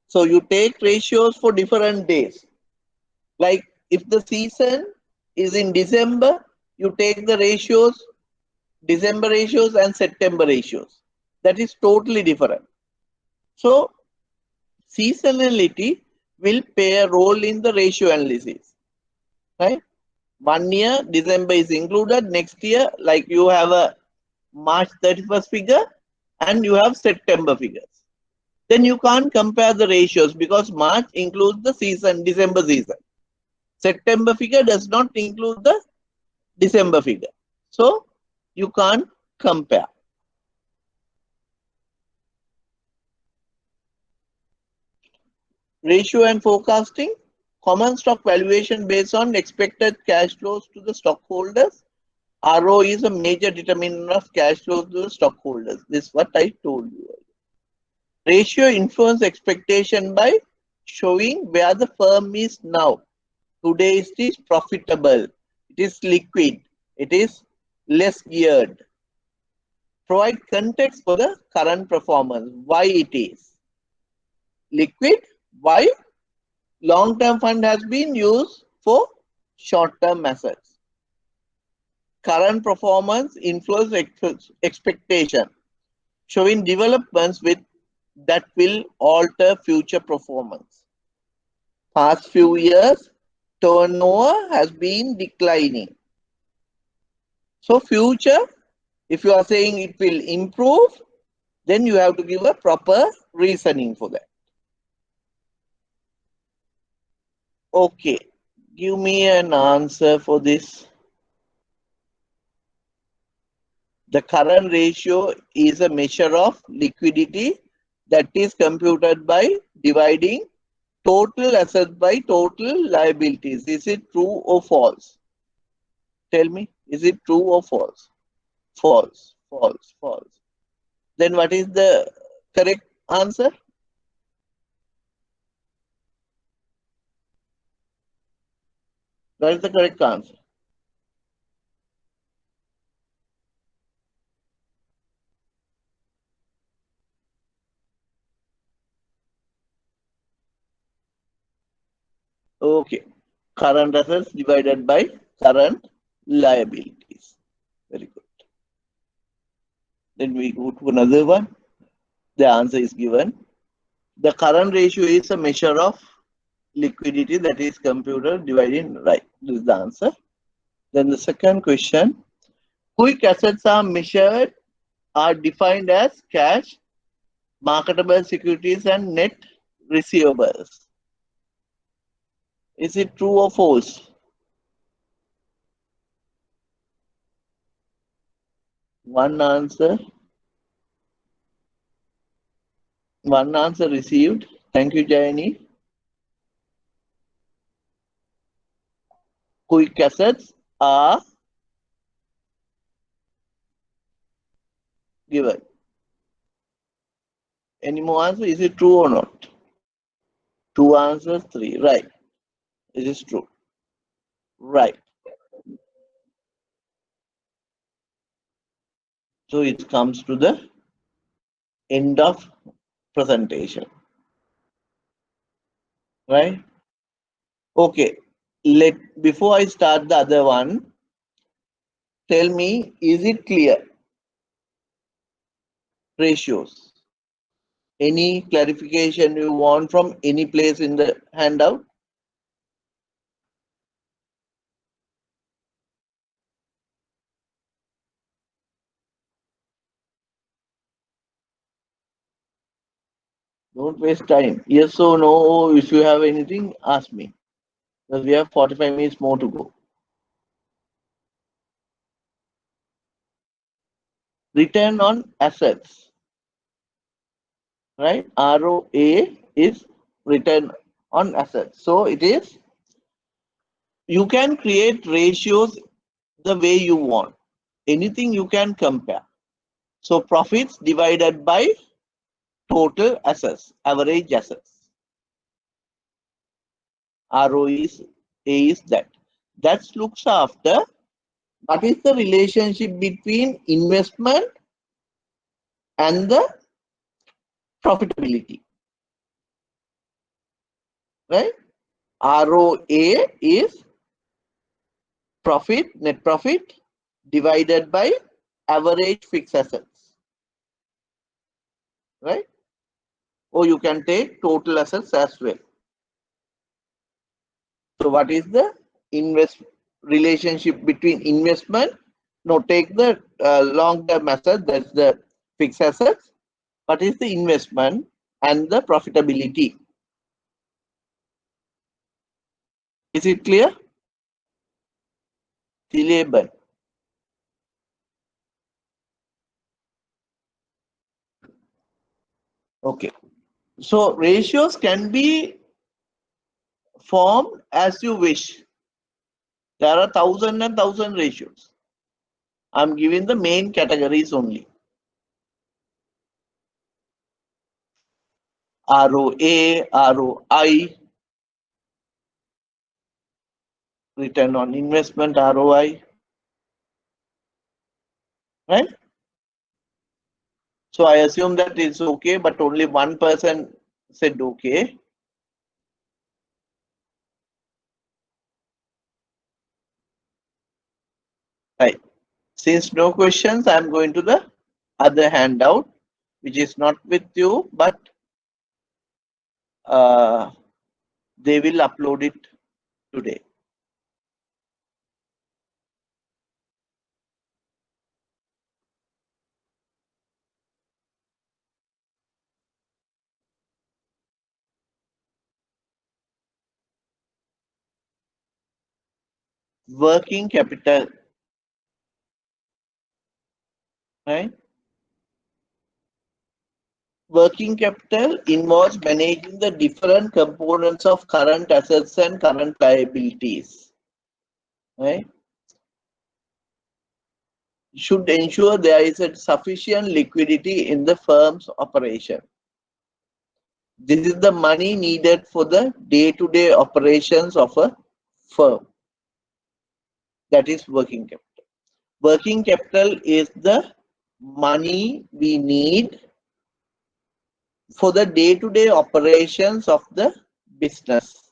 So you take ratios for different days. Like if the season is in December, you take the ratios, December ratios and September ratios. That is totally different. So seasonality will play a role in the ratio analysis. Right? 1 year, December is included. Next year, like you have a March 31st figure and you have September figures. Then you can't compare the ratios because March includes the season, December season. September figure does not include the December figure. So you can't compare. Ratio and forecasting. Common stock valuation based on expected cash flows to the stockholders. RO is a major determinant of cash flows to the stockholders. This is what I told you. Ratio influence expectation by showing where the firm is now. Today it is profitable, it is liquid, it is less geared. Provide context for the current performance, why it is liquid, why long-term fund has been used for short-term assets. Current performance influence expectation, showing developments that will alter future performance. Past few years, turnover has been declining. So future, if you are saying it will improve, then you have to give a proper reasoning for that. Okay, give me an answer for this. The current ratio is a measure of liquidity that is computed by dividing total assets by total liabilities. Is it true or false? Tell me, is it true or false? False, false, false. Then what is the correct answer? That is the correct answer. Okay. Current assets divided by current liabilities. Very good. Then we go to another one. The answer is given. The current ratio is a measure of liquidity that is computed dividing, right. This is the answer. Then the second question. Quick assets are measured, are defined as cash, marketable securities, and net receivables. Is it true or false? One answer. One answer received. Thank you, Jayani. Quick assets are given. Any more answer? Is it true or not? Two answers, three. Right. It is true. Right. So it comes to the end of presentation. Right? Okay. Before I start the other one, tell me, is it clear? Ratios. Any clarification you want from any place in the handout? Don't waste time. Yes or no, if you have anything, ask me. Because we have 45 minutes more to go. Return on assets. Right? ROA is return on assets. So it is, you can create ratios the way you want. Anything you can compare. So profits divided by total assets, average assets. ROE is A is that. That looks after what is the relationship between investment and the profitability. Right? ROA is profit, net profit divided by average fixed assets. Right? Or you can take total assets as well. So what is the relationship between investment? No, take the long-term asset, that's the fixed assets. What is the investment and the profitability? Is it clear? Syllable. Okay. So ratios can be formed as you wish. There are 1,000 ratios. I'm giving the main categories only. ROA, ROI, return on investment, ROI. Right? So I assume that it's okay, but only one person said okay. Right. Since no questions, I'm going to the other handout, which is not with you, but they will upload it today. Working capital. Right? Working capital involves managing the different components of current assets and current liabilities. Right? Should ensure there is a sufficient liquidity in the firm's operation. This is the money needed for the day-to-day operations of a firm. That is working capital. Working capital is the money we need for the day-to-day operations of the business.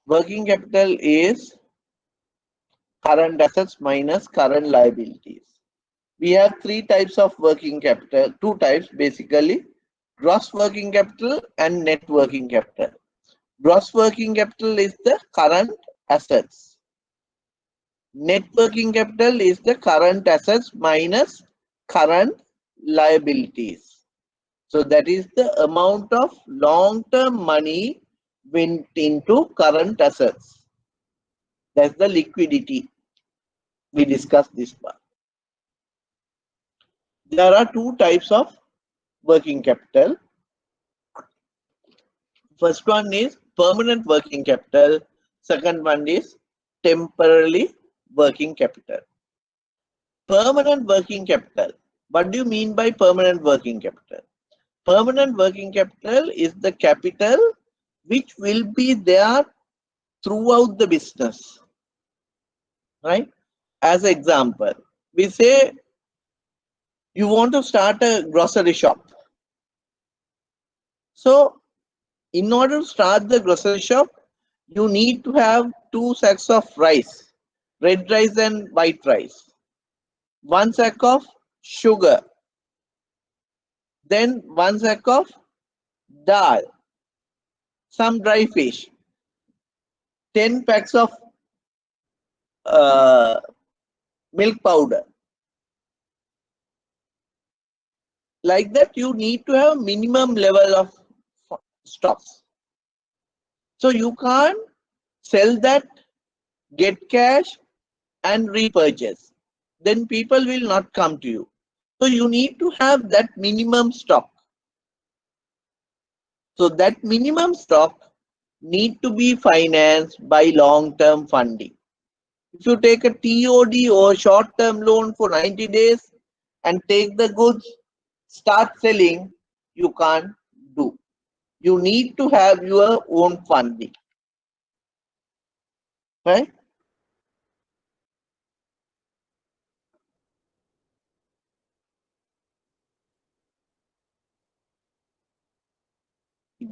Working capital is current assets minus current liabilities. We have three types of working capital, two types basically, gross working capital and net working capital. Gross working capital is the current assets. Net working capital is the current assets minus current liabilities. So that is the amount of long-term money went into current assets. That's the liquidity. We discussed this part. There are two types of working capital. First one is permanent working capital. Second one is temporarily working capital. Permanent working capital. What do you mean by permanent working capital? Permanent working capital is the capital which will be there throughout the business. Right? As an example, we say you want to start a grocery shop. So, in order to start the grocery shop, you need to have two sacks of rice, red rice and white rice, one sack of sugar, then one sack of dal, some dry fish, 10 packs of milk powder. Like that, you need to have minimum level of stocks. So you can't sell that, get cash and repurchase. Then people will not come to you. So you need to have that minimum stock. So that minimum stock need to be financed by long-term funding. If you take a TOD or short-term loan for 90 days and take the goods, start selling, you can't do. You need to have your own funding. Right?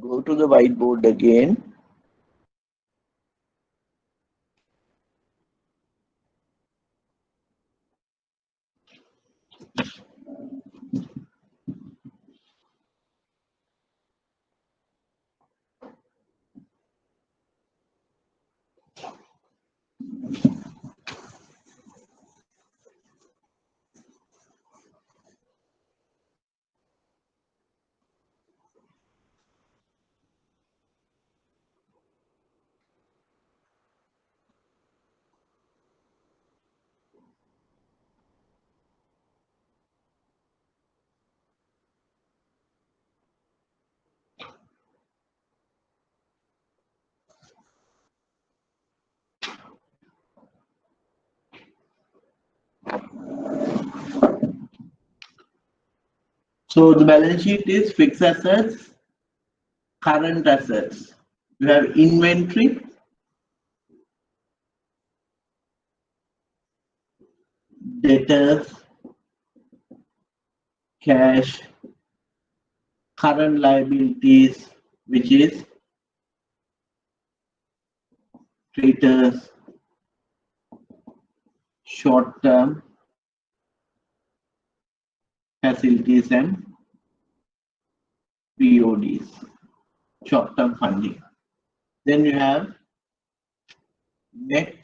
Go to the whiteboard again. So the balance sheet is fixed assets, current assets. You have inventory, debtors, cash, current liabilities, which is creditors, short-term facilities and PODs, short-term funding. Then you have net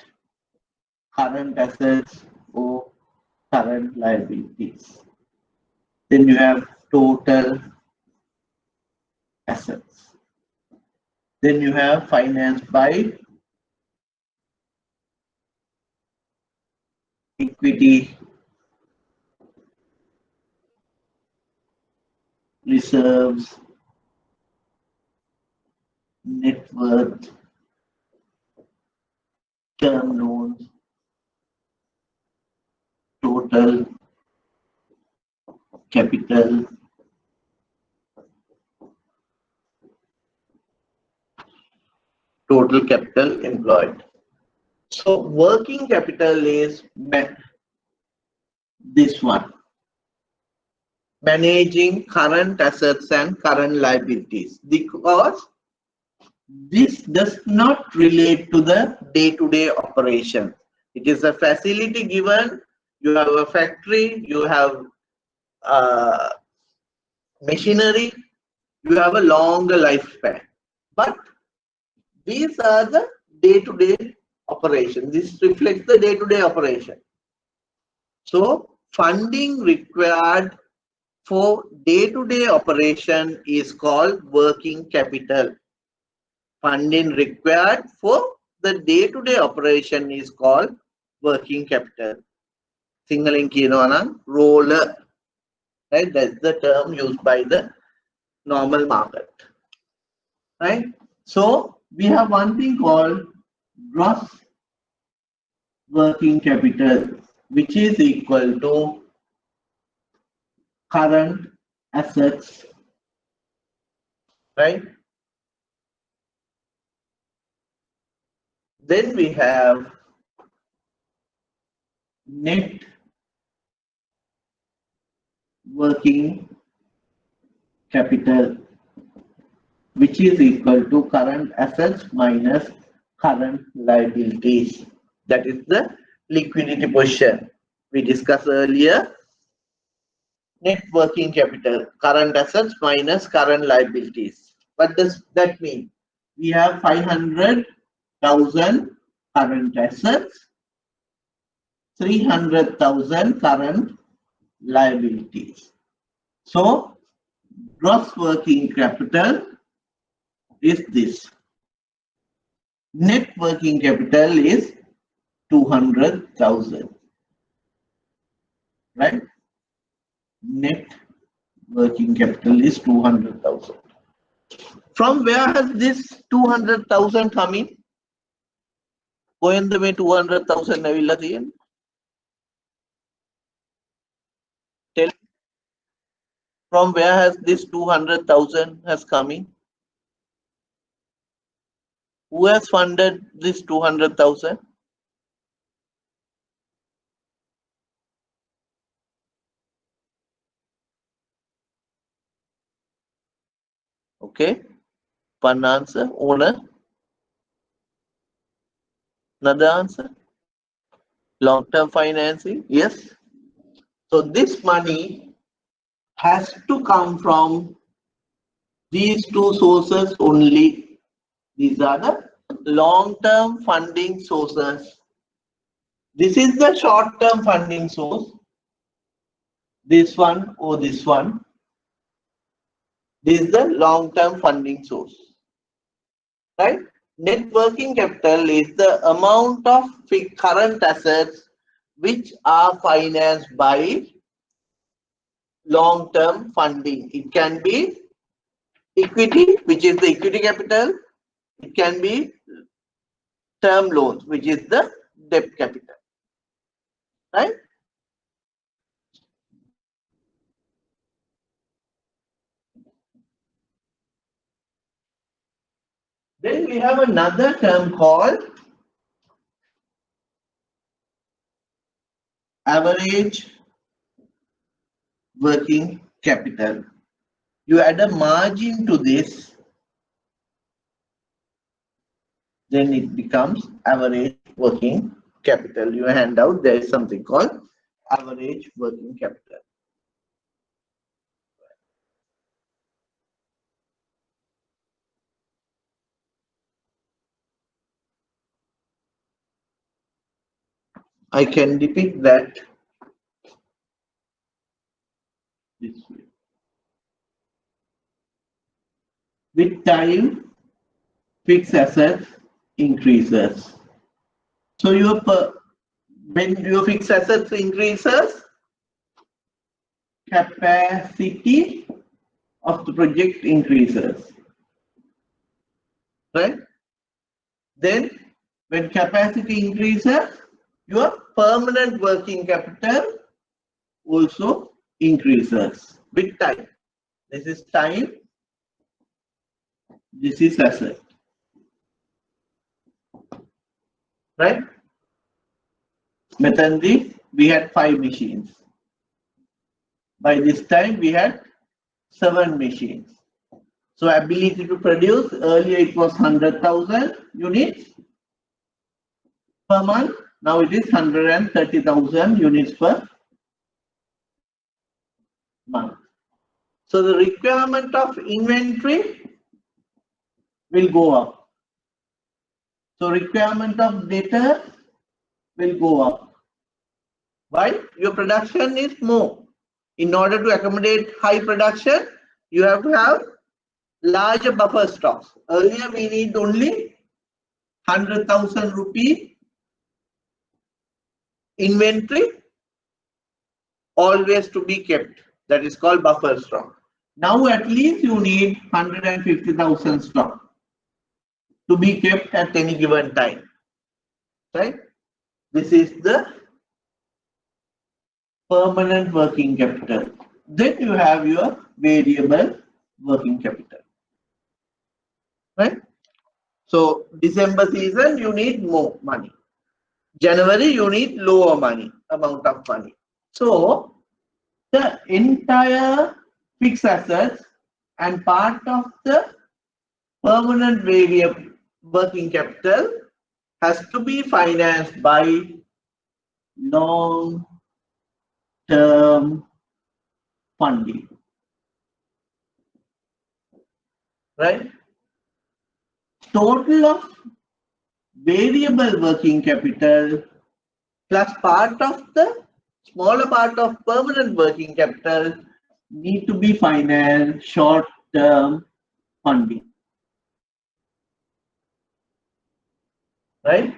current assets or current liabilities. Then you have total assets. Then you have finance by equity, reserves, net worth, term loans, total capital, total capital employed. So working capital is this one, managing current assets and current liabilities, because this does not relate to the day-to-day operation. It is a facility given, you have a factory, you have machinery, you have a longer lifespan. But these are the day-to-day operation. This reflects the day-to-day operation. So funding required for day-to-day operation is called working capital. Funding required for the day-to-day operation is called working capital. Singaling kinawana roller, right? That's the term used by the normal market, right? So we have one thing called gross working capital, which is equal to current assets, right? Then we have net working capital, which is equal to current assets minus current liabilities. That is the liquidity position we discussed earlier. Net working capital, current assets minus current liabilities. What does that mean? We have 500,000 current assets, 300,000 current liabilities. So gross working capital is this. Net working capital is 200,000, right? Net working capital is 200,000. From where has this 200,000 come in? Goyanda mein 200,000 navilla diyen. Tell, from where has this 200,000 has come in? Who has funded this 200,000? Okay, one answer. Owner. Another answer. Long-term financing. Yes. So this money has to come from these two sources only. These are the long-term funding sources. This is the short-term funding source. This one or this one. This is the long-term funding source. Right? Net working capital is the amount of current assets which are financed by long-term funding. It can be equity, which is the equity capital. It can be term loans, which is the debt capital. Right? Then we have another term called average working capital. You add a margin to this, then it becomes average working capital. You hand out, there is something called average working capital. I can depict that this way. With time, fixed assets increases. So when your fixed assets increases, capacity of the project increases, right? Then when capacity increases, your permanent working capital also increases with time. This is time, this is asset, right? Methandy, we had 5 machines. By this time, we had 7 machines. So ability to produce, earlier it was 100,000 units per month. Now it is 130,000 units per month. So the requirement of inventory will go up. So requirement of data will go up. Why? Your production is more. In order to accommodate high production, you have to have larger buffer stocks. Earlier we need only 100,000 rupee inventory always to be kept. That is called buffer stock. Now at least you need 150,000 stock to be kept at any given time, right? This is the permanent working capital. Then you have your variable working capital, right? So December season you need more money. January you need lower amount of money. So the entire fixed assets and part of the permanent variable working capital has to be financed by long-term funding, right? Total of variable working capital plus part of the smaller part of permanent working capital need to be financed short-term funding, right?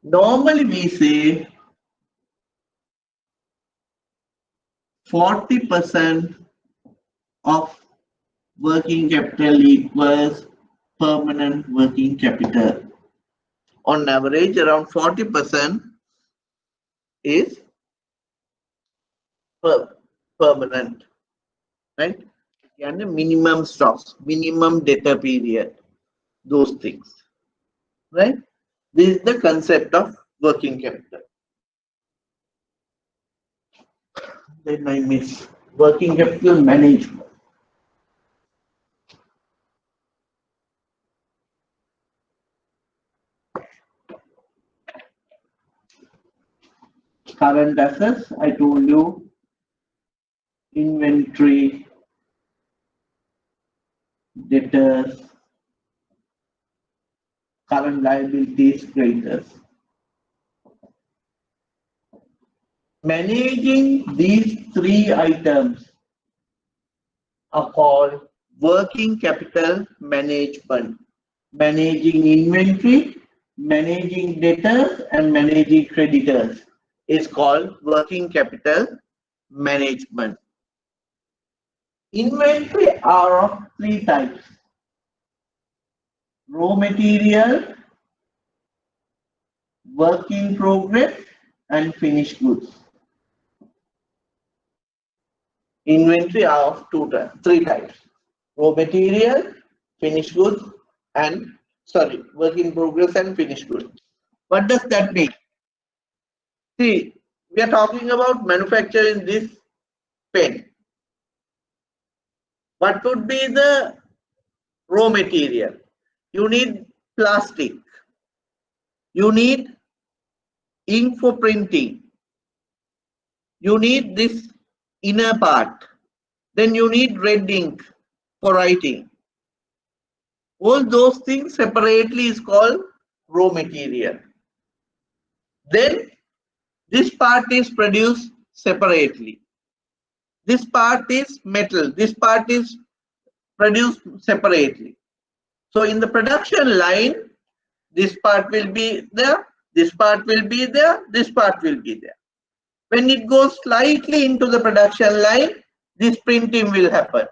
Normally we say 40% of working capital equals permanent working capital. On average, around 40% is permanent, right? And the minimum stocks, minimum debtor period, those things, right? This is the concept of working capital. Then I miss working capital management. Current assets, I told you, inventory, debtors, current liabilities, creditors. Managing these 3 items are called working capital management. Managing inventory, managing debtors, and managing creditors is called working capital management. Inventory are of 3 types: raw material, work in progress, and finished goods. Inventory are of 3 types: raw material, finished goods, and work in progress and finished goods. What does that mean? See, we are talking about manufacturing this pen. What would be the raw material? You need plastic. You need ink for printing. You need this inner part. Then you need red ink for writing. All those things separately is called raw material. Then this part is produced separately. This part is metal. This part is produced separately. So in the production line, this part will be there, this part will be there, this part will be there. When it goes slightly into the production line, this printing will happen.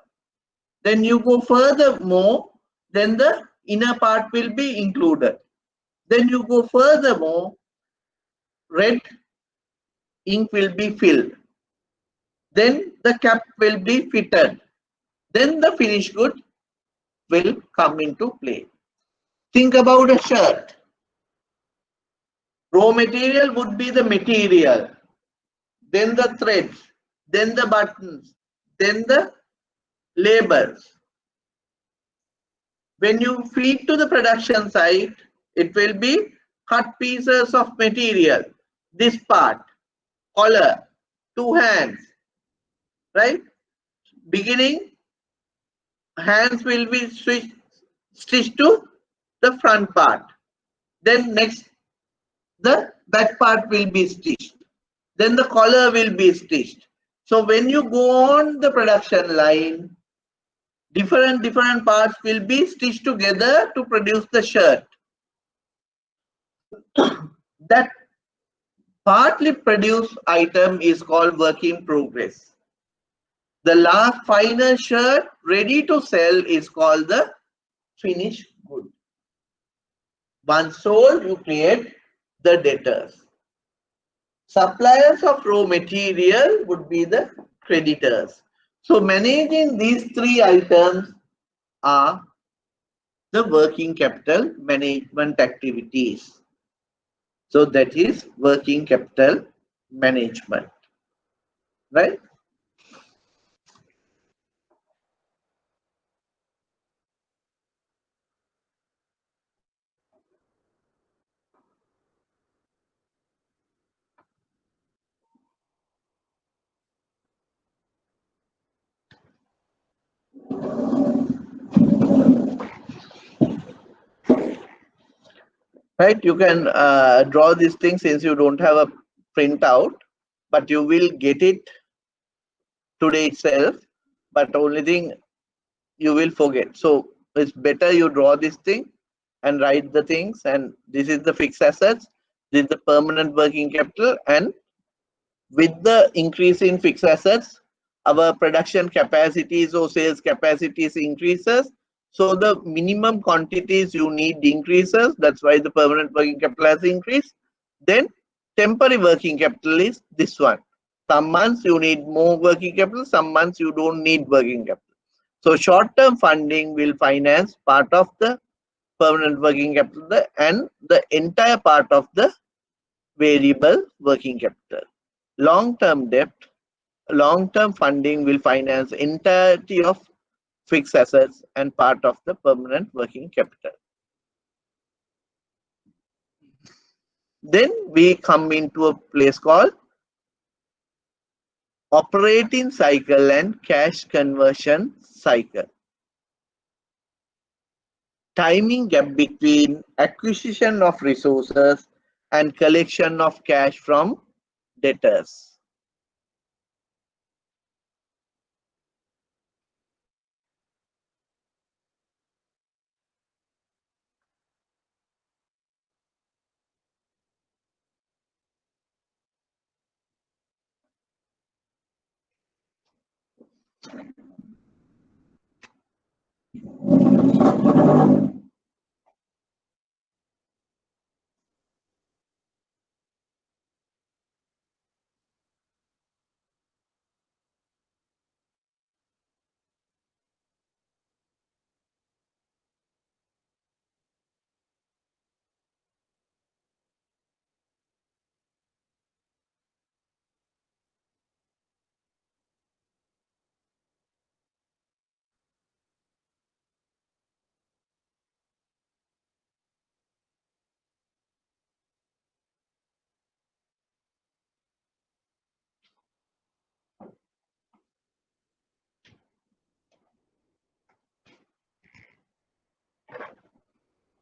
Then you go furthermore, then the inner part will be included. Then you go furthermore, red ink will be filled. Then the cap will be fitted. Then the finished good will come into play. Think about a shirt. Raw material would be the material, then the threads, then the buttons, then the labels. When you feed to the production site, it will be cut pieces of material. This part, collar, two hands, right? Beginning, hands will be stitched to the front part. Then next, the back part will be stitched. Then the collar will be stitched. So when you go on the production line, different parts will be stitched together to produce the shirt. That partly produced item is called work in progress. The last final shirt ready to sell is called the finished good. Once sold, you create the debtors. Suppliers of raw material would be the creditors. So managing these three items are the working capital management activities. So that is working capital management, right? Right, you can draw this thing since you don't have a printout, but you will get it today itself. But only thing you will forget. So it's better you draw this thing and write the things. And this is the fixed assets. This is the permanent working capital. And with the increase in fixed assets, our production capacities or sales capacities increases. So the minimum quantities you need increases. That's why the permanent working capital has increased. Then temporary working capital is this one. Some months you need more working capital, some months you don't need working capital. So short-term funding will finance part of the permanent working capital and the entire part of the variable working capital. Long-term debt, long-term funding will finance entirety of fixed assets and part of the permanent working capital. Then we come into a place called operating cycle and cash conversion cycle. Timing gap between acquisition of resources and collection of cash from debtors.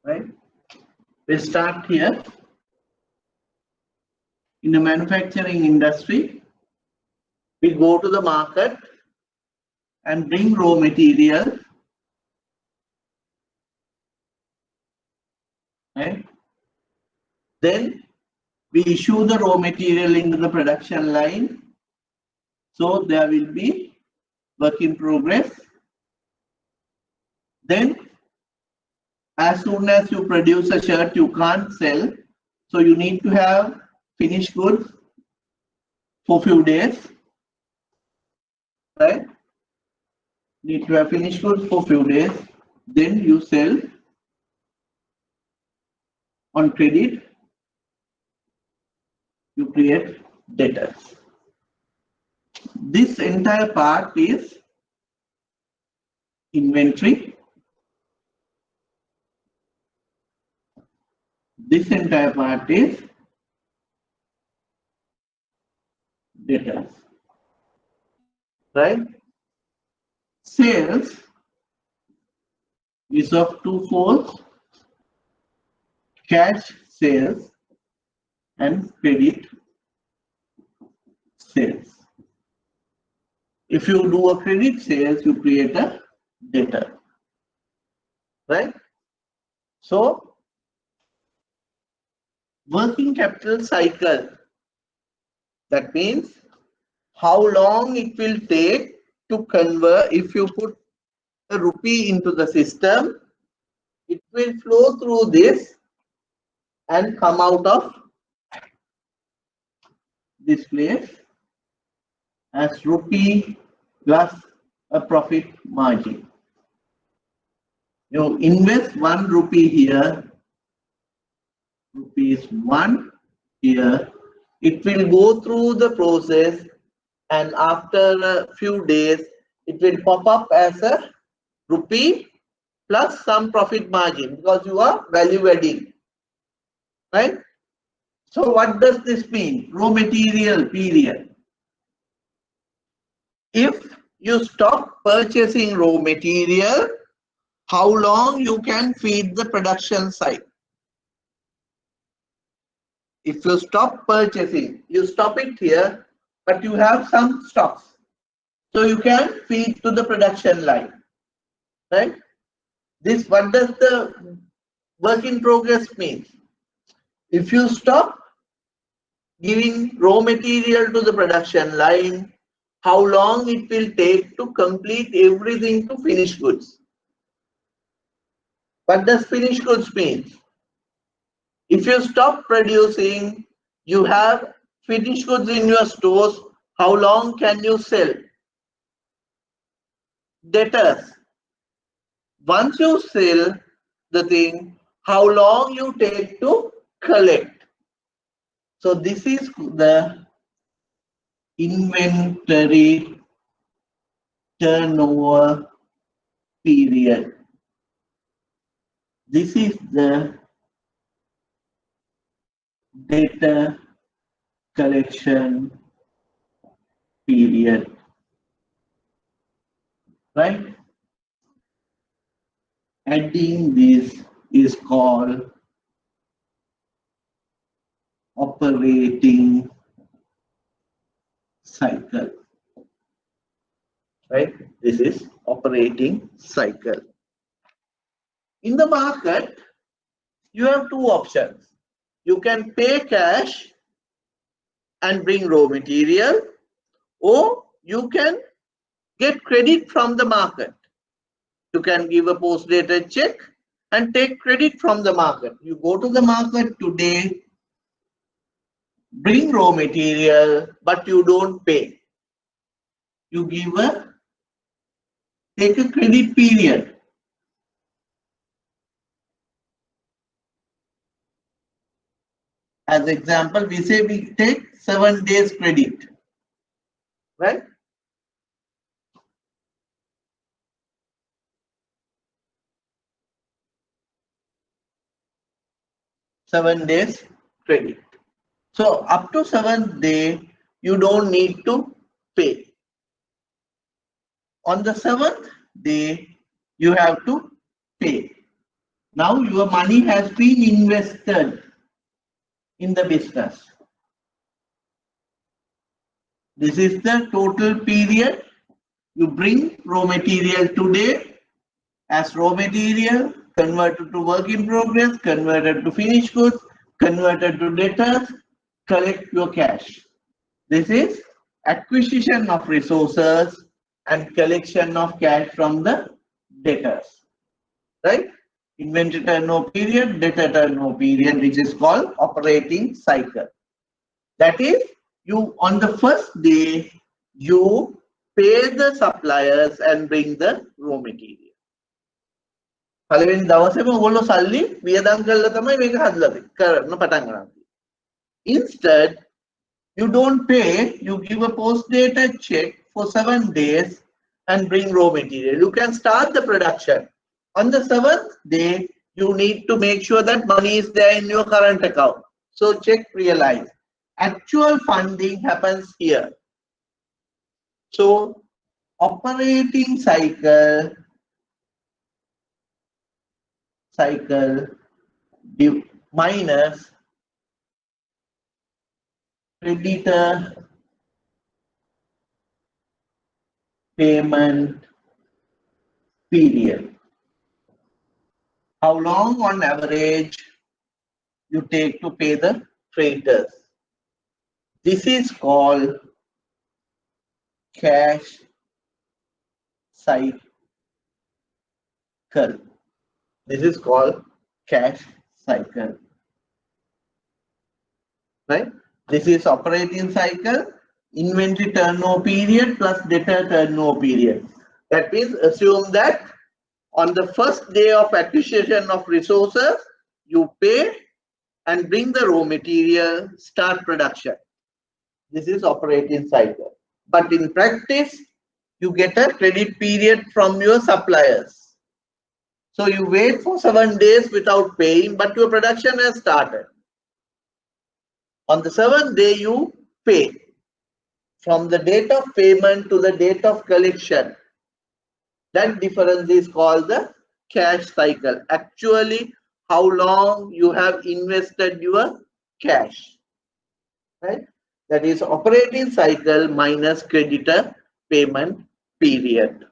Right? We start here. In the manufacturing industry, we go to the market and bring raw material. Right? Then we issue the raw material into the production line. So there will be work in progress Then as soon as you produce a shirt, you can't sell. So you need to have finished goods for few days, right? Need to have finished goods for few days. Then you sell on credit. You create debtors. This entire part is inventory. This entire part is debtors, right? Sales is of two folds: cash sales and credit sales. If you do a credit sales, you create a debtor, right? So working capital cycle, that means how long it will take to convert. If you put a rupee into the system, it will flow through this and come out of this place as rupee plus a profit margin. You invest 1 rupee here, rupees 1 here. It will go through the process, and after a few days, it will pop up as a rupee plus some profit margin because you are value adding, right? So what does this mean? Raw material period. If you stop purchasing raw material, how long you can feed the production side? If you stop purchasing, you stop it here, but you have some stocks. So you can feed to the production line, right? This, what does the work in progress mean? If you stop giving raw material to the production line, how long it will take to complete everything to finished goods? What does finished goods mean? If you stop producing, you have finished goods in your stores, how long can you sell? Debtors. Once you sell the thing, how long you take to collect? So this is the inventory turnover period. This is the data collection period, right? Adding this is called operating cycle, right? This is operating cycle. In the market, you have two options. You can pay cash and bring raw material, or you can get credit from the market. You can give a post-dated check and take credit from the market. You go to the market today, bring raw material, but you don't pay. You take a credit period. As example, we say we take 7 days credit, right? Seven days credit. So up to 7th day, you don't need to pay. On the 7th day, you have to pay. Now your money has been invested in the business. This is the total period. You bring raw material today as raw material, converted to work in progress, converted to finished goods, converted to debtors, collect your cash. This is acquisition of resources and collection of cash from the debtors. right? Inventory turnover period, debtor turnover period, which is called operating cycle. That is, you on the first day, you pay the suppliers and bring the raw material. පළවෙනි දවසේම ඔයගොල්ලෝ සල්ලි වියදම් කරලා තමයි මේක හදලා කරන්න පටන් ගන්න. Instead, you don't pay, you give a post-dated check for 7 days and bring raw material. You can start the production. On the 7th day, you need to make sure that money is there in your current account. So check realize. Actual funding happens here. So operating cycle minus creditor payment period. How long on average you take to pay the creditors? This is called cash cycle. This is called cash cycle. Right? This is operating cycle, inventory turnover period plus debtor turnover period. That means assume that on the first day of acquisition of resources, you pay and bring the raw material, start production. This is operating cycle. But in practice, you get a credit period from your suppliers. So you wait for 7 days without paying, but your production has started. On the 7th day, you pay. From the date of payment to the date of collection, that difference is called the cash cycle. Actually, how long you have invested your cash, right? That is operating cycle minus creditor payment period.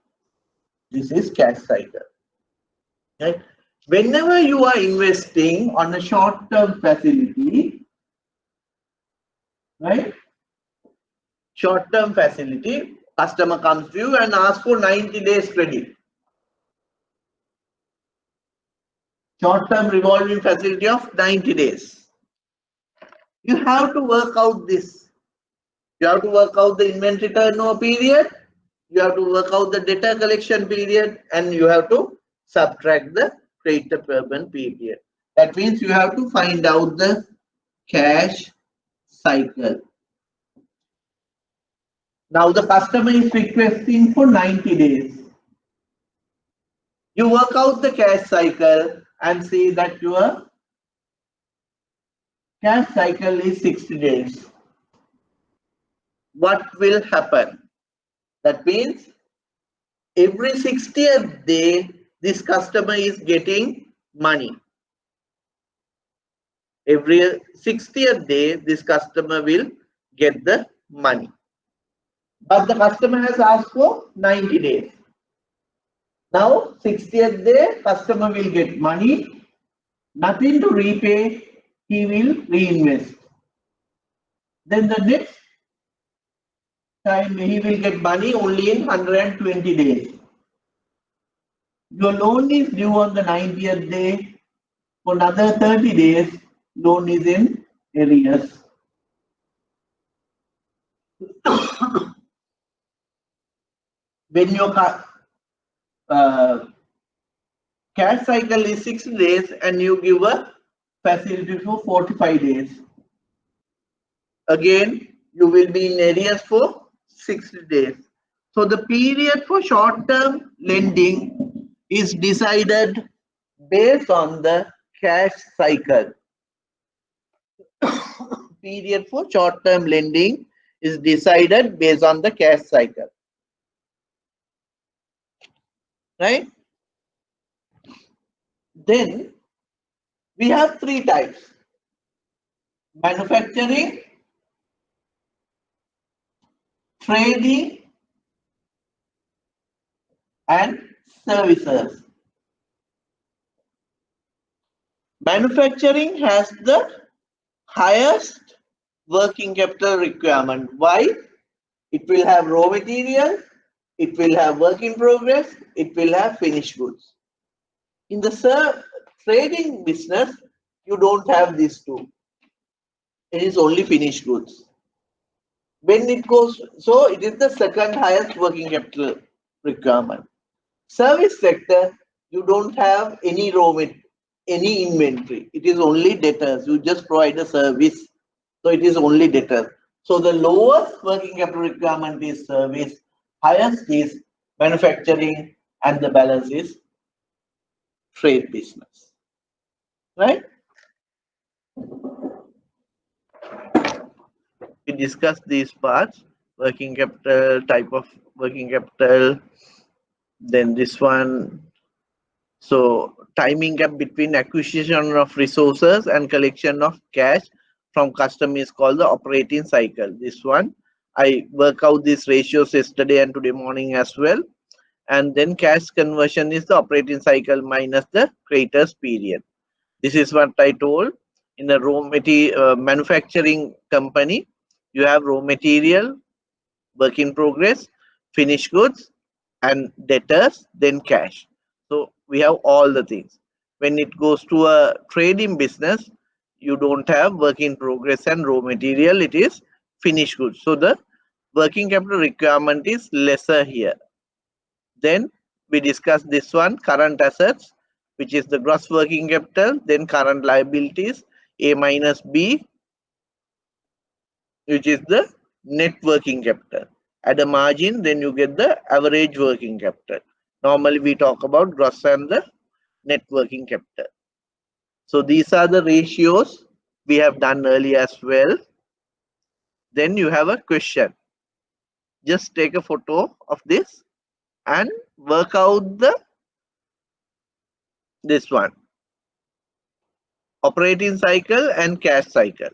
This is cash cycle, right? Whenever you are investing on a short-term facility, right? Short-term facility, customer comes to you and asks for 90 days credit. Short-term revolving facility of 90 days. You have to work out this. You have to work out the inventory turnover period. You have to work out the debtor collection period, and you have to subtract the creditor payment period. That means you have to find out the cash cycle. Now the customer is requesting for 90 days. You work out the cash cycle and see that your cash cycle is 60 days. What will happen? That means every 60th day, this customer is getting money. Every 60th day, this customer will get the money. But the customer has asked for 90 days. Now, 60th day, customer will get money. Nothing to repay, he will reinvest. Then the next time he will get money only in 120 days. Your loan is due on the 90th day. For another 30 days, loan is in arrears. When your cash cycle is 60 days and you give a facility for 45 days, again you will be in arrears for 60 days. So the period for short-term lending is decided based on the cash cycle. Period for short-term lending is decided based on the cash cycle. Right? Then we have 3 types: manufacturing, trading, and services. Manufacturing has the highest working capital requirement. Why? It will have raw material, it will have work in progress, it will have finished goods. In the trading business, you don't have these two. It is only finished goods. When it goes, so it is the second highest working capital requirement. Service sector, you don't have any any inventory. It is only debtors. You just provide a service. So it is only debtors. So the lowest working capital requirement is service, highest is manufacturing, and the balance is trade business. Right? We discussed these parts, working capital, type of working capital, then this one. So timing gap between acquisition of resources and collection of cash from customer is called the operating cycle. This one, I work out these ratios yesterday and today morning as well. And then cash conversion is the operating cycle minus the creditors period. This is what I told. In a raw material manufacturing company, you have raw material, work in progress, finished goods, and debtors, then cash. So we have all the things. When it goes to a trading business, you don't have work in progress and raw material, it is finished goods. So the working capital requirement is lesser here. Then we discuss this one, current assets, which is the gross working capital, then current liabilities, A minus B, which is the net working capital. At a margin, then you get the average working capital. Normally, we talk about gross and the net working capital. So these are the ratios we have done earlier as well. Then you have a question. Just take a photo of this and work out this one. Operating cycle and cash cycle.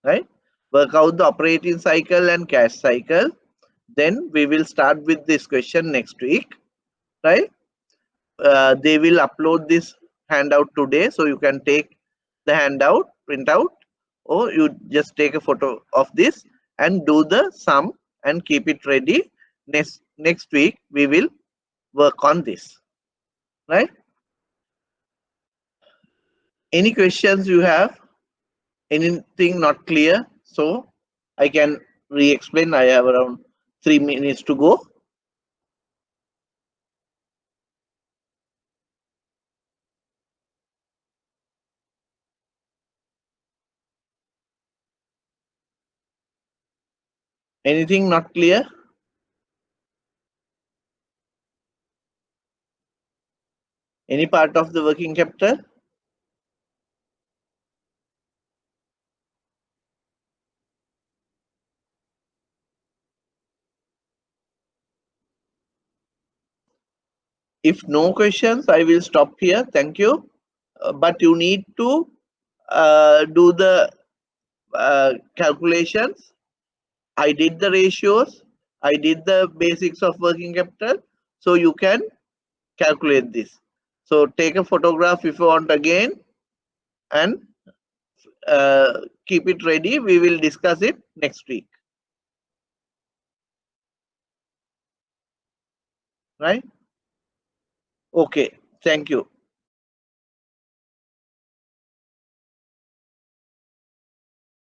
Right? Work out the operating cycle and cash cycle. Then we will start with this question next week. Right? They will upload this handout today, so you can take the handout, print out, or you just take a photo of this and do the sum and keep it ready. Next week we will work on this. Right? Any questions you have? Anything not clear? So I can re-explain. I have around 3 minutes to go. Anything not clear? Any part of the working capital? If no questions, I will stop here. Thank you. But you need to do the calculations. I did the ratios. I did the basics of working capital. So you can calculate this. So take a photograph if you want again and keep it ready. We will discuss it next week. Right? Okay. Thank you.